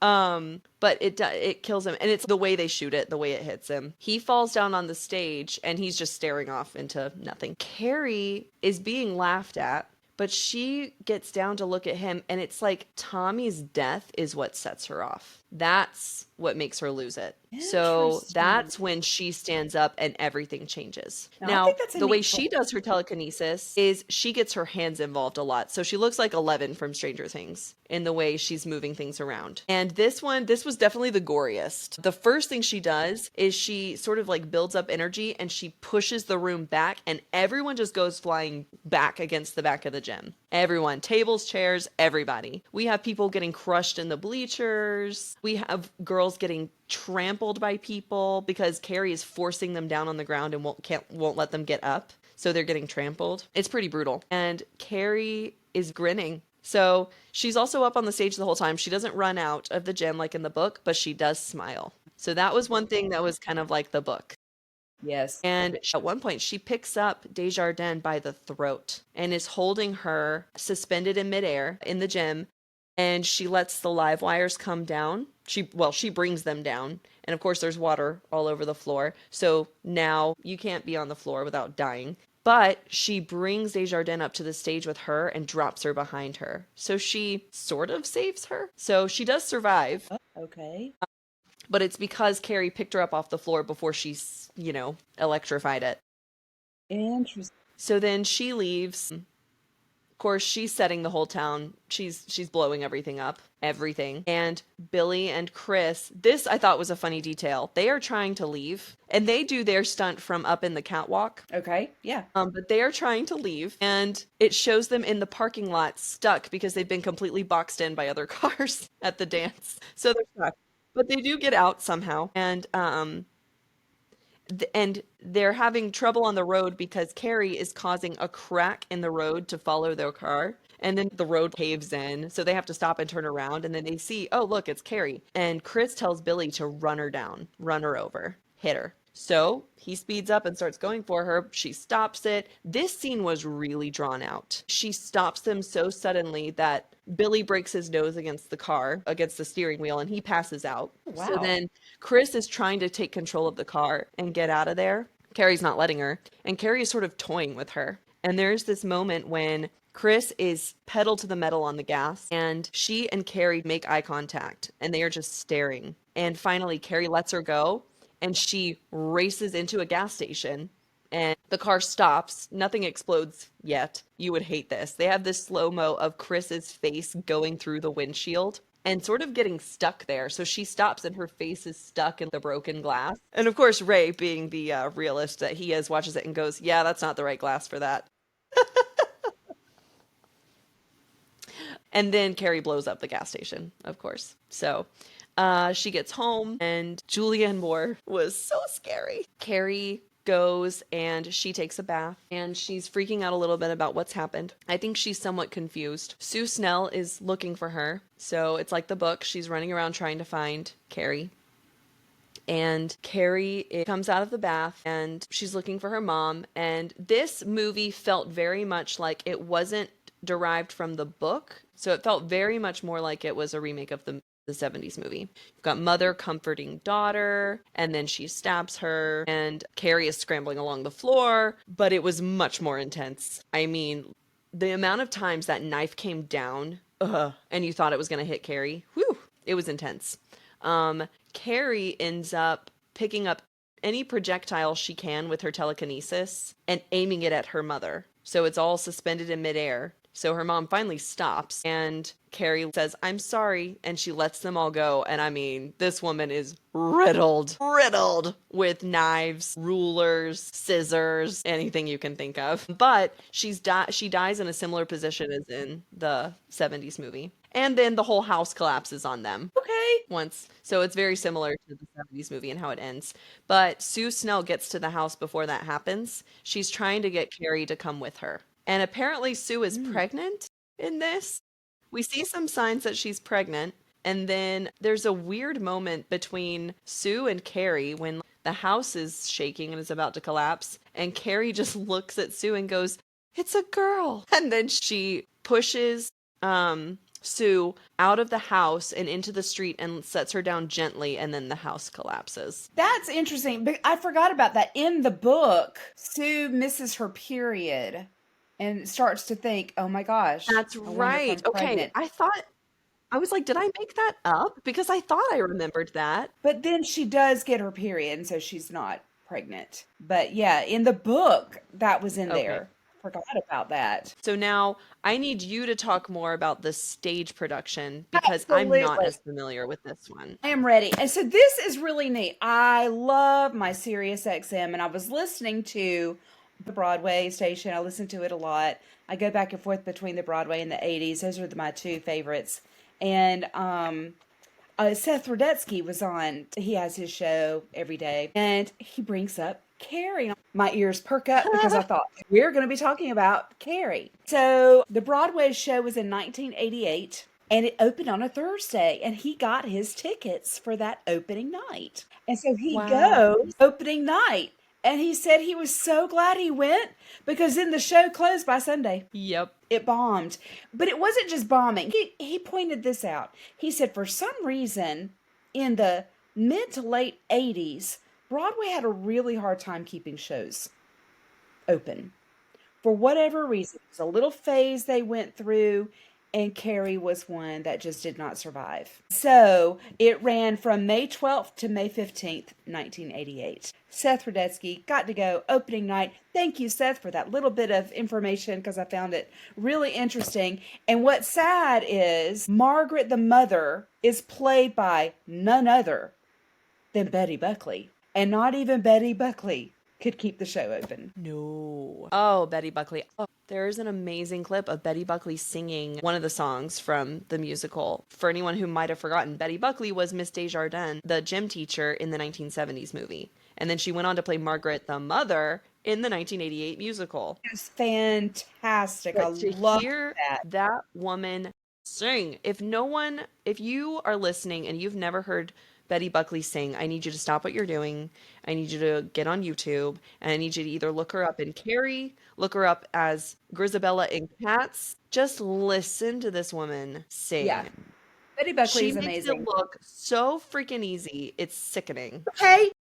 S1: But it kills him, and it's the way they shoot it, the way it hits him. He falls down on the stage, and he's just staring off into nothing. Carrie is being laughed at, but she gets down to look at him, and it's like Tommy's death is what sets her off. That's what makes her lose it. So
S2: Interesting.
S1: that's when she stands up and everything changes.
S2: Now, I
S1: Now,
S2: think that's a
S1: the way
S2: neat
S1: she
S2: point.
S1: does her telekinesis is she gets her hands involved a lot. So she looks like 11 from Stranger Things in the way she's moving things around. And this one, this was definitely the goriest. The first thing she does is she sort of like builds up energy and she pushes the room back, and everyone just goes flying back against the back of the gym. Everyone, tables, chairs, everybody. We have people getting crushed in the bleachers. We have girls getting trampled by people because Carrie is forcing them down on the ground and won't let them get up. So they're getting trampled. It's pretty brutal. And Carrie is grinning. So she's also up on the stage the whole time. She doesn't run out of the gym like in the book, but she does smile. So that was one thing that was kind of like the book.
S2: Yes.
S1: And at one point, she picks up Desjardins by the throat and is holding her suspended in midair in the gym. And she lets the live wires come down. She brings them down. And of course, there's water all over the floor. So now you can't be on the floor without dying. But she brings Desjardins up to the stage with her and drops her behind her. So she sort of saves her. So she does survive,
S2: Oh, okay.
S1: but it's because Carrie picked her up off the floor before she's, electrified it.
S2: Interesting.
S1: So then she leaves. Of course, she's setting the whole town. She's blowing everything up, everything. And Billy and Chris, this I thought was a funny detail. They are trying to leave, and they do their stunt from up in the catwalk.
S2: Okay. Yeah.
S1: But they are trying to leave, and it shows them in the parking lot stuck because they've been completely boxed in by other cars at the dance. So they're stuck. But they do get out somehow, and they're having trouble on the road because Carrie is causing a crack in the road to follow their car. And then the road caves in, so they have to stop and turn around. And then they see, oh, look, it's Carrie. And Chris tells Billy to run her down, run her over, hit her. So he speeds up and starts going for her. She stops it. This scene was really drawn out. She stops them so suddenly that Billy breaks his nose against the car, against the steering wheel, and he passes out. So
S2: Wow.
S1: then Chris is trying to take control of the car and get out of there. Carrie's not letting her, and Carrie is sort of toying with her. And there's this moment when Chris is pedal to the metal on the gas, and she and Carrie make eye contact, and they are just staring. And finally, Carrie lets her go, and she races into a gas station. And the car stops. Nothing explodes yet. You would hate this. They have this slow mo of Chris's face going through the windshield and sort of getting stuck there. So she stops and her face is stuck in the broken glass. And of course, Ray, being the realist that he is, watches it and goes, yeah, that's not the right glass for that. And then Carrie blows up the gas station, of course. So she gets home, and Julianne Moore was so scary. Carrie goes and she takes a bath and she's freaking out a little bit about what's happened. I think she's somewhat confused. Sue Snell is looking for her. So it's like the book. She's running around trying to find Carrie. And Carrie comes out of the bath and she's looking for her mom. And this movie felt very much like it wasn't derived from the book. So it felt very much more like it was a remake of the 70s movie. You've got mother comforting daughter, and then she stabs her, and Carrie is scrambling along the floor, but it was much more intense. I mean, the amount of times that knife came down, and you thought it was going to hit Carrie, whew, it was intense. Carrie ends up picking up any projectile she can with her telekinesis and aiming it at her mother. So it's all suspended in midair. So her mom finally stops and Carrie says, "I'm sorry." And she lets them all go. And I mean, this woman is riddled with knives, rulers, scissors, anything you can think of. But she dies in a similar position as in the 70s movie. And then the whole house collapses on them.
S2: Okay.
S1: Once. So it's very similar to the 70s movie and how it ends. But Sue Snell gets to the house before that happens. She's trying to get Carrie to come with her. And apparently Sue is pregnant in this. We see some signs that she's pregnant. And then there's a weird moment between Sue and Carrie when the house is shaking and is about to collapse. And Carrie just looks at Sue and goes, "It's a girl." And then she pushes Sue out of the house and into the street and sets her down gently, and then the house collapses.
S2: That's interesting. But I forgot about that. In the book, Sue misses her period and starts to think, "Oh my gosh,
S1: That's
S2: I wonder if
S1: right.
S2: I'm
S1: Okay,
S2: pregnant."
S1: I was like, did I make that up? Because I thought I remembered that.
S2: But then she does get her period, and so she's not pregnant. But yeah, in the book, that was in
S1: Okay.
S2: there. Forgot about that.
S1: So now I need you to talk more about the stage production because I'm not
S2: Absolutely.
S1: as familiar with this one.
S2: I am ready. And so this is really neat. I love my Sirius XM, and I was listening to the Broadway station. I listen to it a lot. I go back and forth between the Broadway and the 80s. Those are my two favorites. And Seth Rudetsky was on. He has his show every day, and he brings up Carrie. My ears perk up because I thought we're going to be talking about Carrie. So the Broadway show was in 1988. And it opened on a Thursday, and he got his tickets for that opening night. And so he
S1: Wow.
S2: goes opening night, and he said he was so glad he went because then the show closed by Sunday.
S1: Yep.
S2: It bombed. But it wasn't just bombing. He pointed this out. He said for some reason in the mid to late 80s, Broadway had a really hard time keeping shows open. For whatever reason, it was a little phase they went through, and Carrie was one that just did not survive. So it ran from May 12th to May 15th, 1988. Seth Rudetsky got to go opening night. Thank you, Seth, for that little bit of information because I found it really interesting. And what's sad is Margaret, the mother, is played by none other than Betty Buckley. And not even Betty Buckley could keep the show open.
S1: No. Oh, Betty Buckley. Oh, there's an amazing clip of Betty Buckley singing one of the songs from the musical. For anyone who might have forgotten, Betty Buckley was Miss Desjardins, the gym teacher in the 1970s movie. And then she went on to play Margaret, the mother, in the 1988 musical.
S2: It was fantastic. I
S1: But to
S2: love
S1: hear
S2: that.
S1: that woman sing, if you are listening and you've never heard Betty Buckley sing, I need you to stop what you're doing. I need you to get on YouTube, and I need you to either look her up in Carrie, look her up as Grisabella in Cats. Just listen to this woman sing.
S2: Yeah. Betty Buckley
S1: She
S2: is
S1: makes it
S2: amazing.
S1: look so freaking easy. It's sickening.
S2: Okay.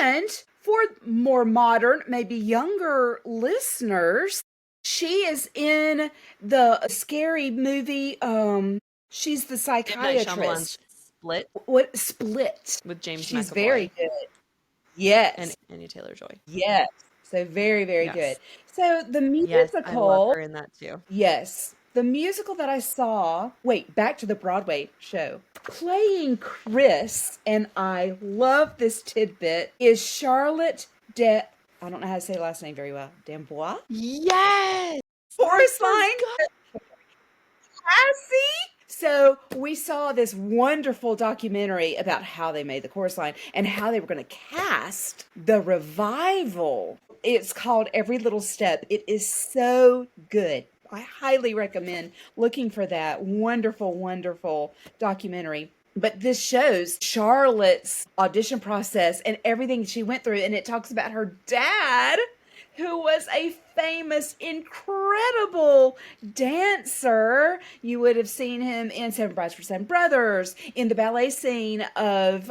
S2: And for more modern, maybe younger listeners, she is in the scary movie. She's the
S1: M. Night Shyamalan's
S2: psychiatrist.
S1: Split
S2: What Split?
S1: with James
S2: She's
S1: McAvoy
S2: very good.
S1: and
S2: Yes.
S1: Anya Taylor-Joy.
S2: Yes. So very, very good.
S1: Yes.
S2: So the
S1: Yes, I love
S2: musical,
S1: her in that too.
S2: yes. The musical that I saw, wait, back to the Broadway show. Playing Chris, and I love this tidbit, is Charlotte I don't know how to say the last name very well. D'Amboise?
S1: Yes!
S2: Forest
S1: I
S2: Line? Cassie? So we saw this wonderful documentary about how they made the chorus line and how they were going to cast the revival. It's called Every Little Step. It is so good. I highly recommend looking for that wonderful, wonderful documentary. But this shows Charlotte's audition process and everything she went through. And it talks about her dad, who was a famous, incredible dancer. You would have seen him in Seven Brides for Seven Brothers, in the ballet scene of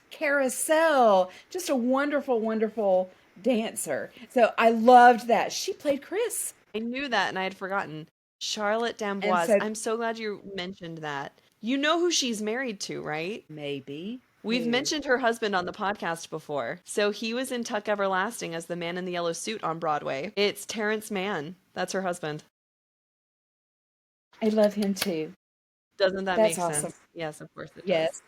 S2: Carousel. Just a wonderful, wonderful dancer. So I loved that. She played Chris.
S1: I knew that and I had forgotten. Charlotte
S2: And
S1: D'Amboise.
S2: so
S1: I'm so glad you mentioned that. You know who she's married to, right?
S2: maybe
S1: We've
S2: who?
S1: mentioned her husband on the podcast before. So he was in Tuck Everlasting as the man in the yellow suit on Broadway. It's Terrence Mann. That's her husband.
S2: I love him too.
S1: Doesn't that
S2: That's
S1: make
S2: awesome.
S1: sense? Yes, of course it does.
S2: Yes.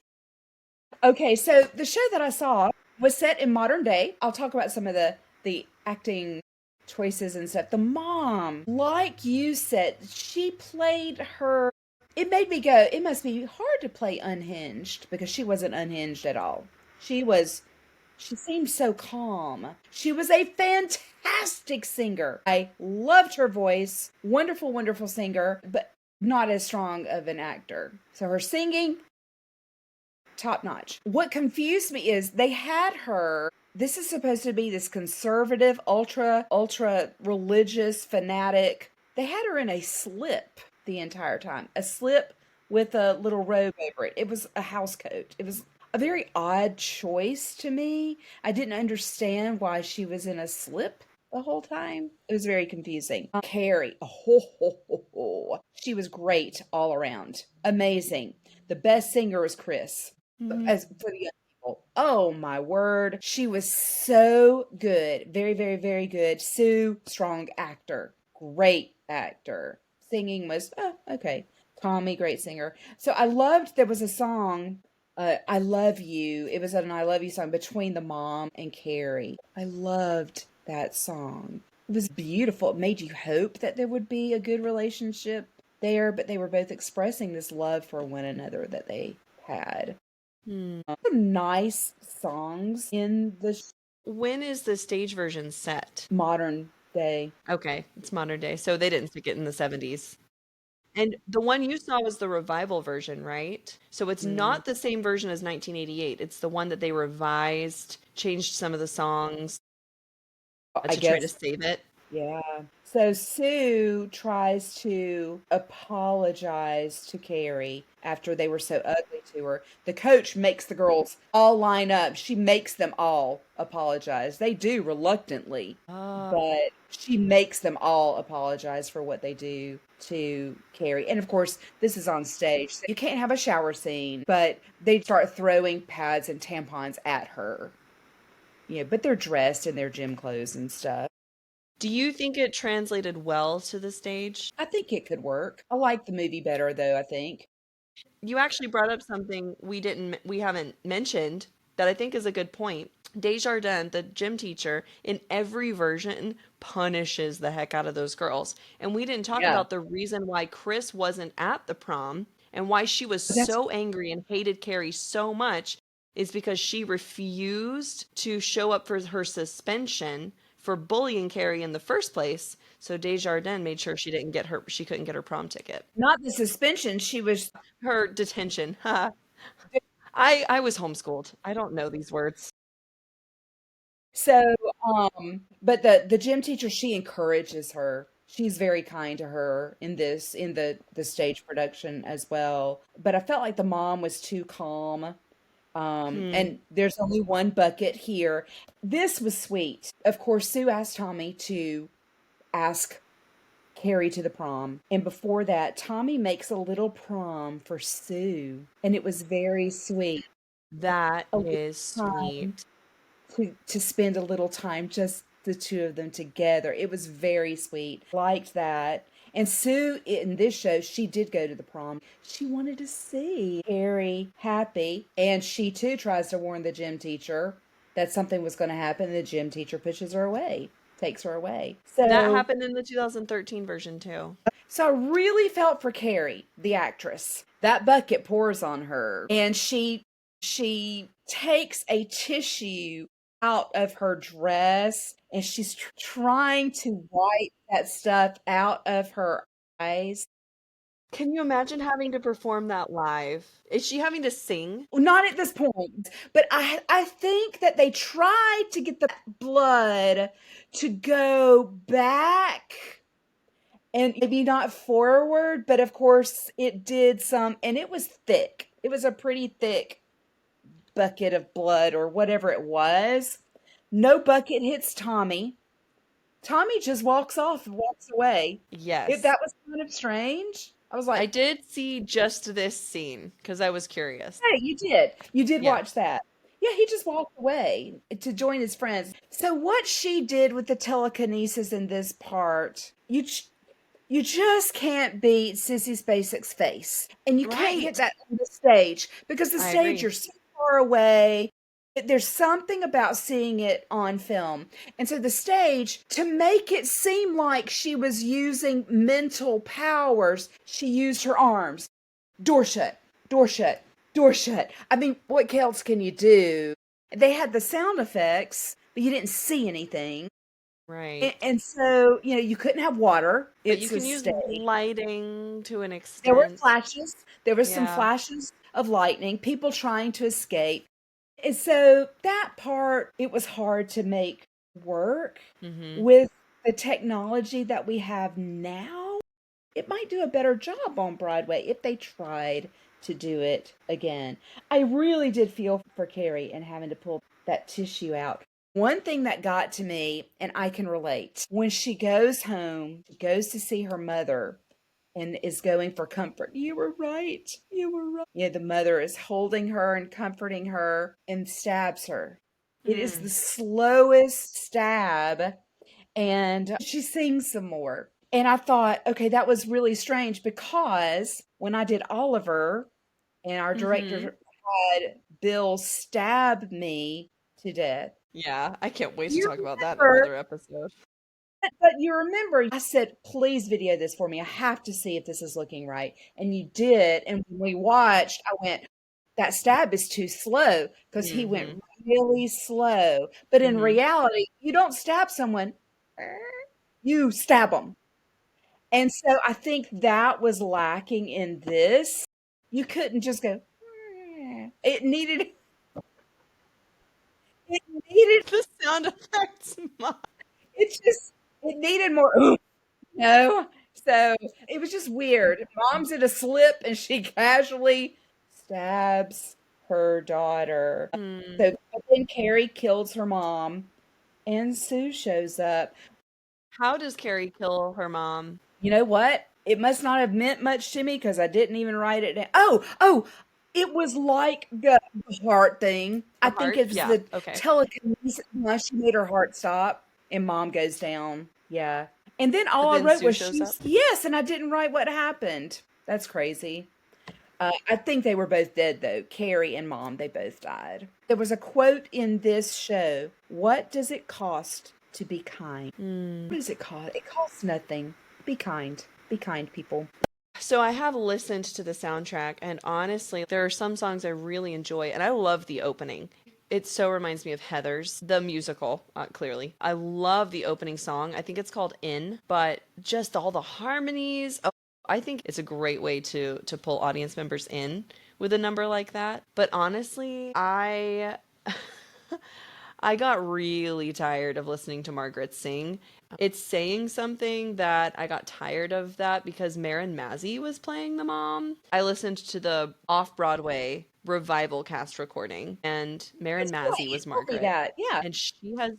S2: Okay, so the show that I saw was set in modern day. I'll talk about some of the acting choices and stuff. The mom, like you said, she played her. It made me go, it must be hard to play unhinged because she wasn't unhinged at all. She was she seemed so calm. She was a fantastic singer. I loved her voice. Wonderful, wonderful singer, but not as strong of an actor. So her singing, top notch. What confused me is they had her. This is supposed to be this conservative, ultra religious fanatic. They had her in a slip the entire time. A slip with a little robe over it. It was a house coat. It was a very odd choice to me. I didn't understand why she was in a slip the whole time. It was very confusing. Carrie, she was great all around. Amazing. The best singer was Chris.
S1: Mhm.
S2: As for the young people, oh my word, she was so good. Very, very, very good. Sue, strong actor, great actor. Singing was okay. Tommy, great singer. So I loved there was a song, I Love You. It was an I Love You song between the mom and Carrie. I loved that song. It was beautiful. It made you hope that there would be a good relationship there, but they were both expressing this love for one another that they had.
S1: Hmm.
S2: Some nice songs in the
S1: When is the stage version set?
S2: modern day.
S1: Okay, it's modern day. So they didn't stick it in the 70s. And the one you saw was the revival version, right? So it's
S2: Mm,
S1: not the same version as 1988. It's the one that they revised, changed some of the songs
S2: I
S1: to try to
S2: guess,
S1: save it.
S2: yeah. So Sue tries to apologize to Carrie after they were so ugly to her. The coach makes the girls all line up. She makes them all apologize. They do reluctantly,
S1: Oh.
S2: but she makes them all apologize for what they do to Carrie. And of course, this is on stage. So you can't have a shower scene, but they start throwing pads and tampons at her. But they're dressed in their gym clothes and stuff.
S1: Do you think it translated well to the stage?
S2: I think it could work. I like the movie better though, I think.
S1: You actually brought up something we haven't mentioned that I think is a good point. Desjardins, the gym teacher, in every version punishes the heck out of those girls. And we didn't talk
S2: Yeah.
S1: about the reason why Chris wasn't at the prom and why she was
S2: But that's
S1: so angry and hated Carrie so much is because she refused to show up for her suspension for bullying Carrie in the first place. So Desjardins made sure she couldn't get her prom ticket.
S2: not the suspension. She was
S1: Her detention. I was homeschooled. I don't know these words.
S2: so but the gym teacher, she encourages her. She's very kind to her in the stage production as well. But I felt like the mom was too calm.
S1: Hmm.
S2: And there's only one bucket here. This was sweet. Of course, Sue asked Tommy to ask Carrie to the prom. And before that, Tommy makes a little prom for Sue. And it was very sweet.
S1: That
S2: A little
S1: is
S2: time
S1: sweet.
S2: to spend a little time, just the two of them together. It was very sweet. Liked that. And Sue in this show, she did go to the prom. She wanted to see Carrie happy. And she too tries to warn the gym teacher that something was going to happen. The gym teacher pushes her away, takes her away.
S1: That
S2: So
S1: happened in the 2013 version too.
S2: So I really felt for Carrie, the actress. That bucket pours on her, and she takes a tissue out of her dress, and she's trying to wipe that stuff out of her eyes.
S1: Can you imagine having to perform that live? Is she having to sing?
S2: Well, not at this point, but I think that they tried to get the blood to go back and maybe not forward, but of course it did some, and it was thick. It was a pretty thick bucket of blood or whatever it was. No bucket hits Tommy. Tommy just walks off and walks away.
S1: Yes.
S2: That was kind of strange. I was
S1: I
S2: like,
S1: did see just this scene because I was curious.
S2: hey, you did. You did
S1: Yeah.
S2: watch that. Yeah, he just walked away to join his friends. So what she did with the telekinesis in this part, you just can't beat Sissy Spacek's face. And you can't get
S1: Right.
S2: that on the stage because the
S1: I
S2: stage
S1: agree.
S2: you're so far away. There's something about seeing it on film. And so the stage, to make it seem like she was using mental powers, she used her arms. Door shut, door shut, door shut. I mean, what else can you do? They had the sound effects, but you didn't see anything.
S1: Right.
S2: And so, you couldn't have water.
S1: But you
S2: It's a
S1: can use
S2: stage.
S1: lighting to an
S2: There were
S1: extent.
S2: flashes. There was some
S1: Yeah.
S2: flashes of lightning, people trying to escape. And so that part, it was hard to make work
S1: Mm-hmm.
S2: with the technology that we have now. It might do a better job on Broadway if they tried to do it again. I really did feel for Carrie and having to pull that tissue out. One thing that got to me, and I can relate, when she goes home, goes to see her mother, and is going for comfort. You were right. You were right. The mother is holding her and comforting her and stabs her. It is the
S1: Mm.
S2: slowest stab, and she sings some more. And I thought, okay, that was really strange because when I did Oliver and our
S1: Mm-hmm.
S2: director had Bill stab me to death,
S1: Yeah. I can't wait to
S2: you
S1: talk about that in
S2: remember,
S1: another episode.
S2: but you remember, I said, please video this for me. I have to see if this is looking right. And you did. And when we watched, I went, that stab is too slow because he went
S1: Mm-hmm.
S2: really slow. But in
S1: Mm-hmm.
S2: reality, you don't stab someone, you stab them. And so I think that was lacking in this. You couldn't just go, it needed, it needed,
S1: The sound effects.
S2: it needed more. No. So it was just weird. Mom's in a slip and she casually stabs her daughter.
S1: Mm.
S2: So but then Carrie kills her mom and Sue shows up.
S1: How does Carrie kill her mom?
S2: You know what? It must not have meant much to me because I didn't even write it down. Oh, it was like the heart thing. I
S1: The
S2: think
S1: heart?
S2: it was
S1: Yeah.
S2: the
S1: Okay.
S2: telekinesis. She made her heart stop and mom goes down. Yeah. And then all
S1: But
S2: I
S1: then
S2: wrote
S1: Sue
S2: was
S1: shows up.
S2: yes, and I didn't write what happened. That's crazy. I think they were both dead though. Carrie and mom, they both died. There was a quote in this show. What does it cost to be kind?
S1: Mm.
S2: What does it cost? It costs nothing. Be kind. Be kind, people.
S1: So I have listened to the soundtrack, and honestly, there are some songs I really enjoy, and I love the opening. It so reminds me of Heathers, the musical, clearly. I love the opening song. I think it's called In, but just all the harmonies. Oh, I think it's a great way to pull audience members in with a number like that. But honestly, I I got really tired of listening to Margaret sing. It's saying something that I got tired of that because Marin Mazzie was playing the mom. I listened to the off Broadway revival cast recording, and Marin
S2: That's right.
S1: Mazzie
S2: You
S1: was
S2: told me
S1: Margaret.
S2: that. Yeah.
S1: And she has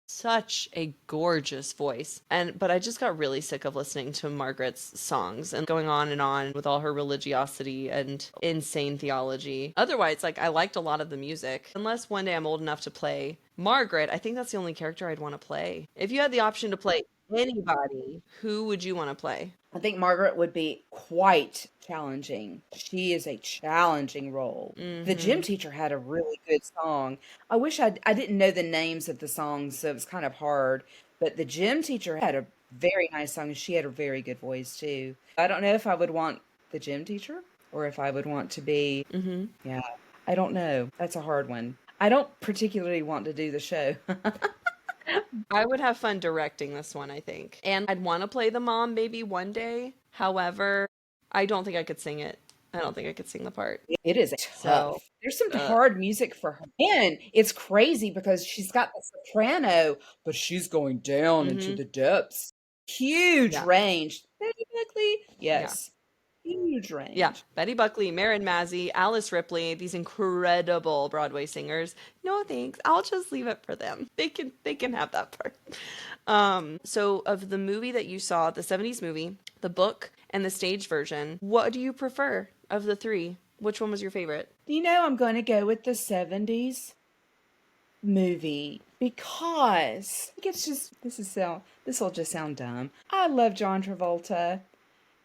S1: such a gorgeous voice. But I just got really sick of listening to Margaret's songs and going on with all her religiosity and insane theology. Otherwise, like I liked a lot of the music. Unless one day I'm old enough to play Margaret, I think that's the only character I'd want to play. If you had the option to play anybody, who would you want to play?
S2: I think Margaret would be quite challenging. She is a challenging role. The gym
S1: Mm-hmm.
S2: teacher had a really good song. I didn't know the names of the songs, so it was kind of hard. But the gym teacher had a Very nice song, and she had a very good voice too. I don't know if I would want the gym teacher or if I would want to be,
S1: Hmm.
S2: yeah, I don't know. That's a hard one. I don't particularly want to do the show.
S1: I would have fun directing this one, I think. And I'd want to play the mom maybe one day. However, I don't think I could sing it. I don't think I could sing the part.
S2: It is
S1: So,
S2: tough. There's some
S1: uh,
S2: hard music for her. And it's crazy because she's got the soprano, but she's going down into
S1: hmm
S2: the depths. Huge
S1: yeah,
S2: range. Betty Buckley,
S1: yeah.
S2: yes, huge
S1: Yeah,
S2: range.
S1: Betty Buckley, Marin Mazzie, Alice Ripley, these incredible Broadway singers. No thanks. I'll just leave it for them. They can have that part. So of the movie that you saw, the 70s movie, the book, and the stage version, what do you prefer of the three? Which one was your favorite?
S2: I'm going to go with the 70s movie because I think it's just this will just sound dumb. I love John Travolta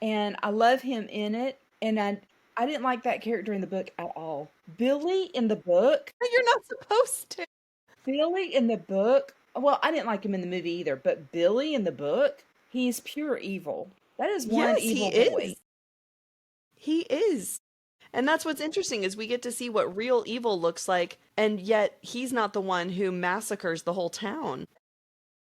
S2: and I love him in it, and I didn't like that character in the book at all.
S1: You're not supposed to.
S2: Billy in the book, well, I didn't like him in the movie either, but Billy in the book, he's pure evil. That is one
S1: Yes, he
S2: evil boy.
S1: is. He is. And that's what's interesting is we get to see what real evil looks like, and yet he's not the one who massacres the whole town.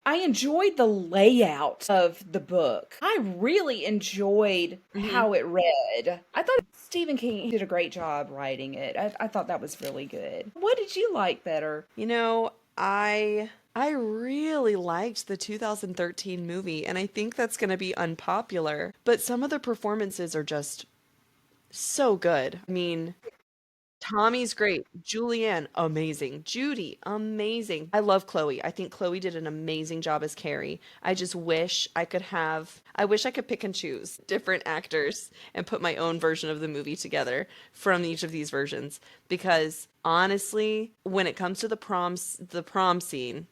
S2: I enjoyed the layout of the book. I really enjoyed
S1: Hmm.
S2: how it read. I thought Stephen King did a great job writing it. I thought that was really good. What did you like better?
S1: You know, I really liked the 2013 movie, and I think that's going to be unpopular, but some of the performances are just so good. I mean, Tommy's great. Julianne, amazing. Judy, amazing. I love Chloe. I think Chloe did an amazing job as Carrie. I wish I could pick and choose different actors and put my own version of the movie together from each of these versions because honestly, when it comes to the prom scene,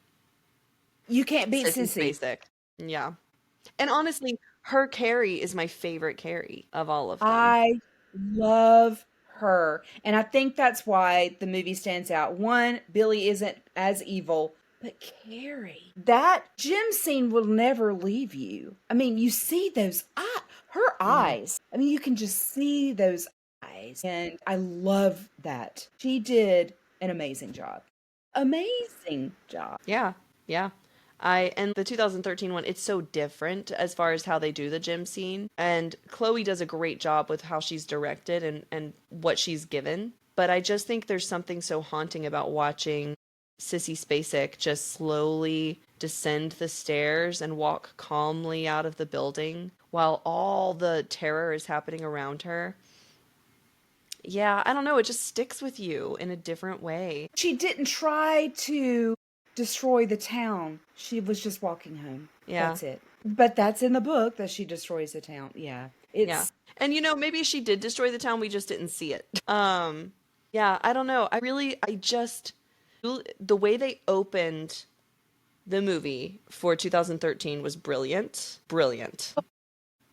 S2: You can't beat
S1: Sissy
S2: Sissy.
S1: Spacek. Yeah. And honestly, her Carrie is my favorite Carrie of all of them.
S2: I love her. And I think that's why the movie stands out. One, Billy isn't as evil, but Carrie. That gym scene will never leave you. I mean, you see her
S1: Hmm.
S2: eyes. I mean, you can just see those eyes. And I love that. She did an amazing job. Amazing job.
S1: Yeah, yeah. And the 2013 one, it's so different as far as how they do the gym scene. And Chloe does a great job with how she's directed and what she's given. But I just think there's something so haunting about watching Sissy Spacek just slowly descend the stairs and walk calmly out of the building while all the terror is happening around her. Yeah, I don't know, it just sticks with you in a different way.
S2: She didn't try to destroy the town. She was just walking home.
S1: Yeah.
S2: That's it. But that's in the book that she destroys the town. Yeah.
S1: Yeah.
S2: It's
S1: And maybe she did destroy the town, we just didn't see it. Yeah, I don't know. I just the way they opened the movie for 2013 was brilliant. Brilliant.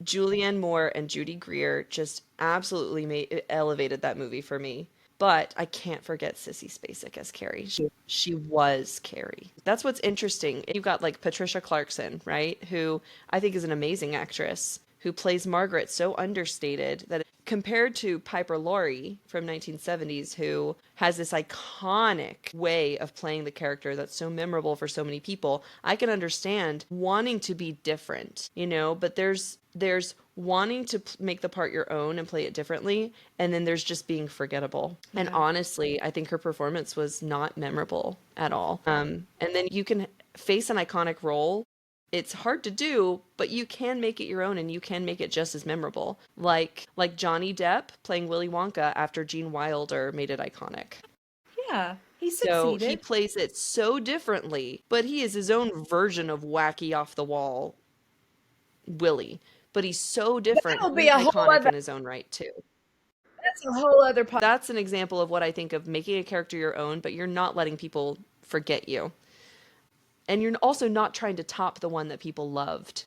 S1: Julianne Moore and Judy Greer just absolutely elevated that movie for me. But I can't forget Sissy Spacek as Carrie. She was Carrie. That's what's interesting. You've got like Patricia Clarkson, right? Who I think is an amazing actress who plays Margaret so understated that compared to Piper Laurie from 1970s who has this iconic way of playing the character that's so memorable for so many people, I can understand wanting to be different, but there's wanting to make the part your own and play it differently, and then there's just being forgettable. And
S2: yeah.
S1: honestly, I think her performance was not memorable at all. And then you can face an iconic role. It's hard to do, but you can make it your own and you can make it just as memorable. Like Johnny Depp playing Willy Wonka after Gene Wilder made it iconic.
S2: Yeah. He
S1: So he
S2: succeeded.
S1: plays it so differently, but he is his own version of wacky off the wall Willy. But he's so
S2: But
S1: different
S2: that'll be
S1: and
S2: a whole
S1: iconic
S2: other
S1: in his own right too.
S2: that's a whole other
S1: That's an example of what I think of making a character your own, but you're not letting people forget you. And you're also not trying to top the one that people loved.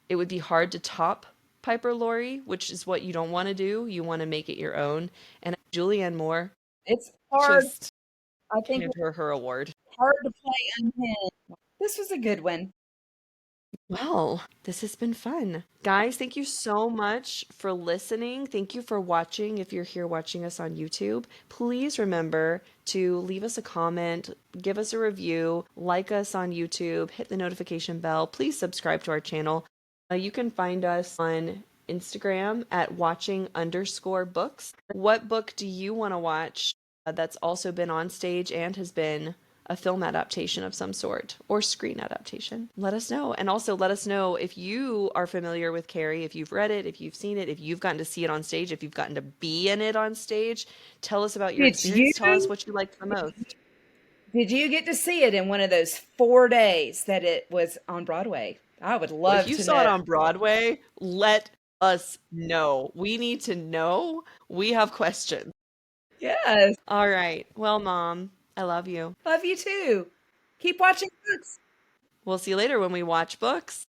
S1: It would be hard to top Piper Laurie, which is what you don't want to do. You want to make it your own. And Julianne Moore
S2: it's hard.
S1: just
S2: I think
S1: handed her award.
S2: it's hard to play unhinged. This was a good one.
S1: Well, this has been fun. Guys, thank you so much for listening. Thank you for watching. If you're here watching us on YouTube, please remember to leave us a comment, give us a review, like us on YouTube, hit the notification bell. Please subscribe to our channel. You can find us on Instagram at watching_books. What book do you want to watch that's also been on stage and has been a film adaptation of some sort or screen adaptation? Let us know. And also let us know if you are familiar with Carrie, if you've read it, if you've seen it, if you've gotten to see it on stage, if you've gotten to be in it on stage. Tell us about your
S2: Did you?
S1: experience. Tell us what you liked the most.
S2: Did you get to see it in one of those 4 days that it was on Broadway? I would
S1: If
S2: love
S1: you
S2: to
S1: saw it
S2: know.
S1: on Broadway, let us know. We need to know. We have questions.
S2: Yes.
S1: All right. Well, Mom, I love you.
S2: Love you too. Keep watching books.
S1: We'll see you later when we watch books.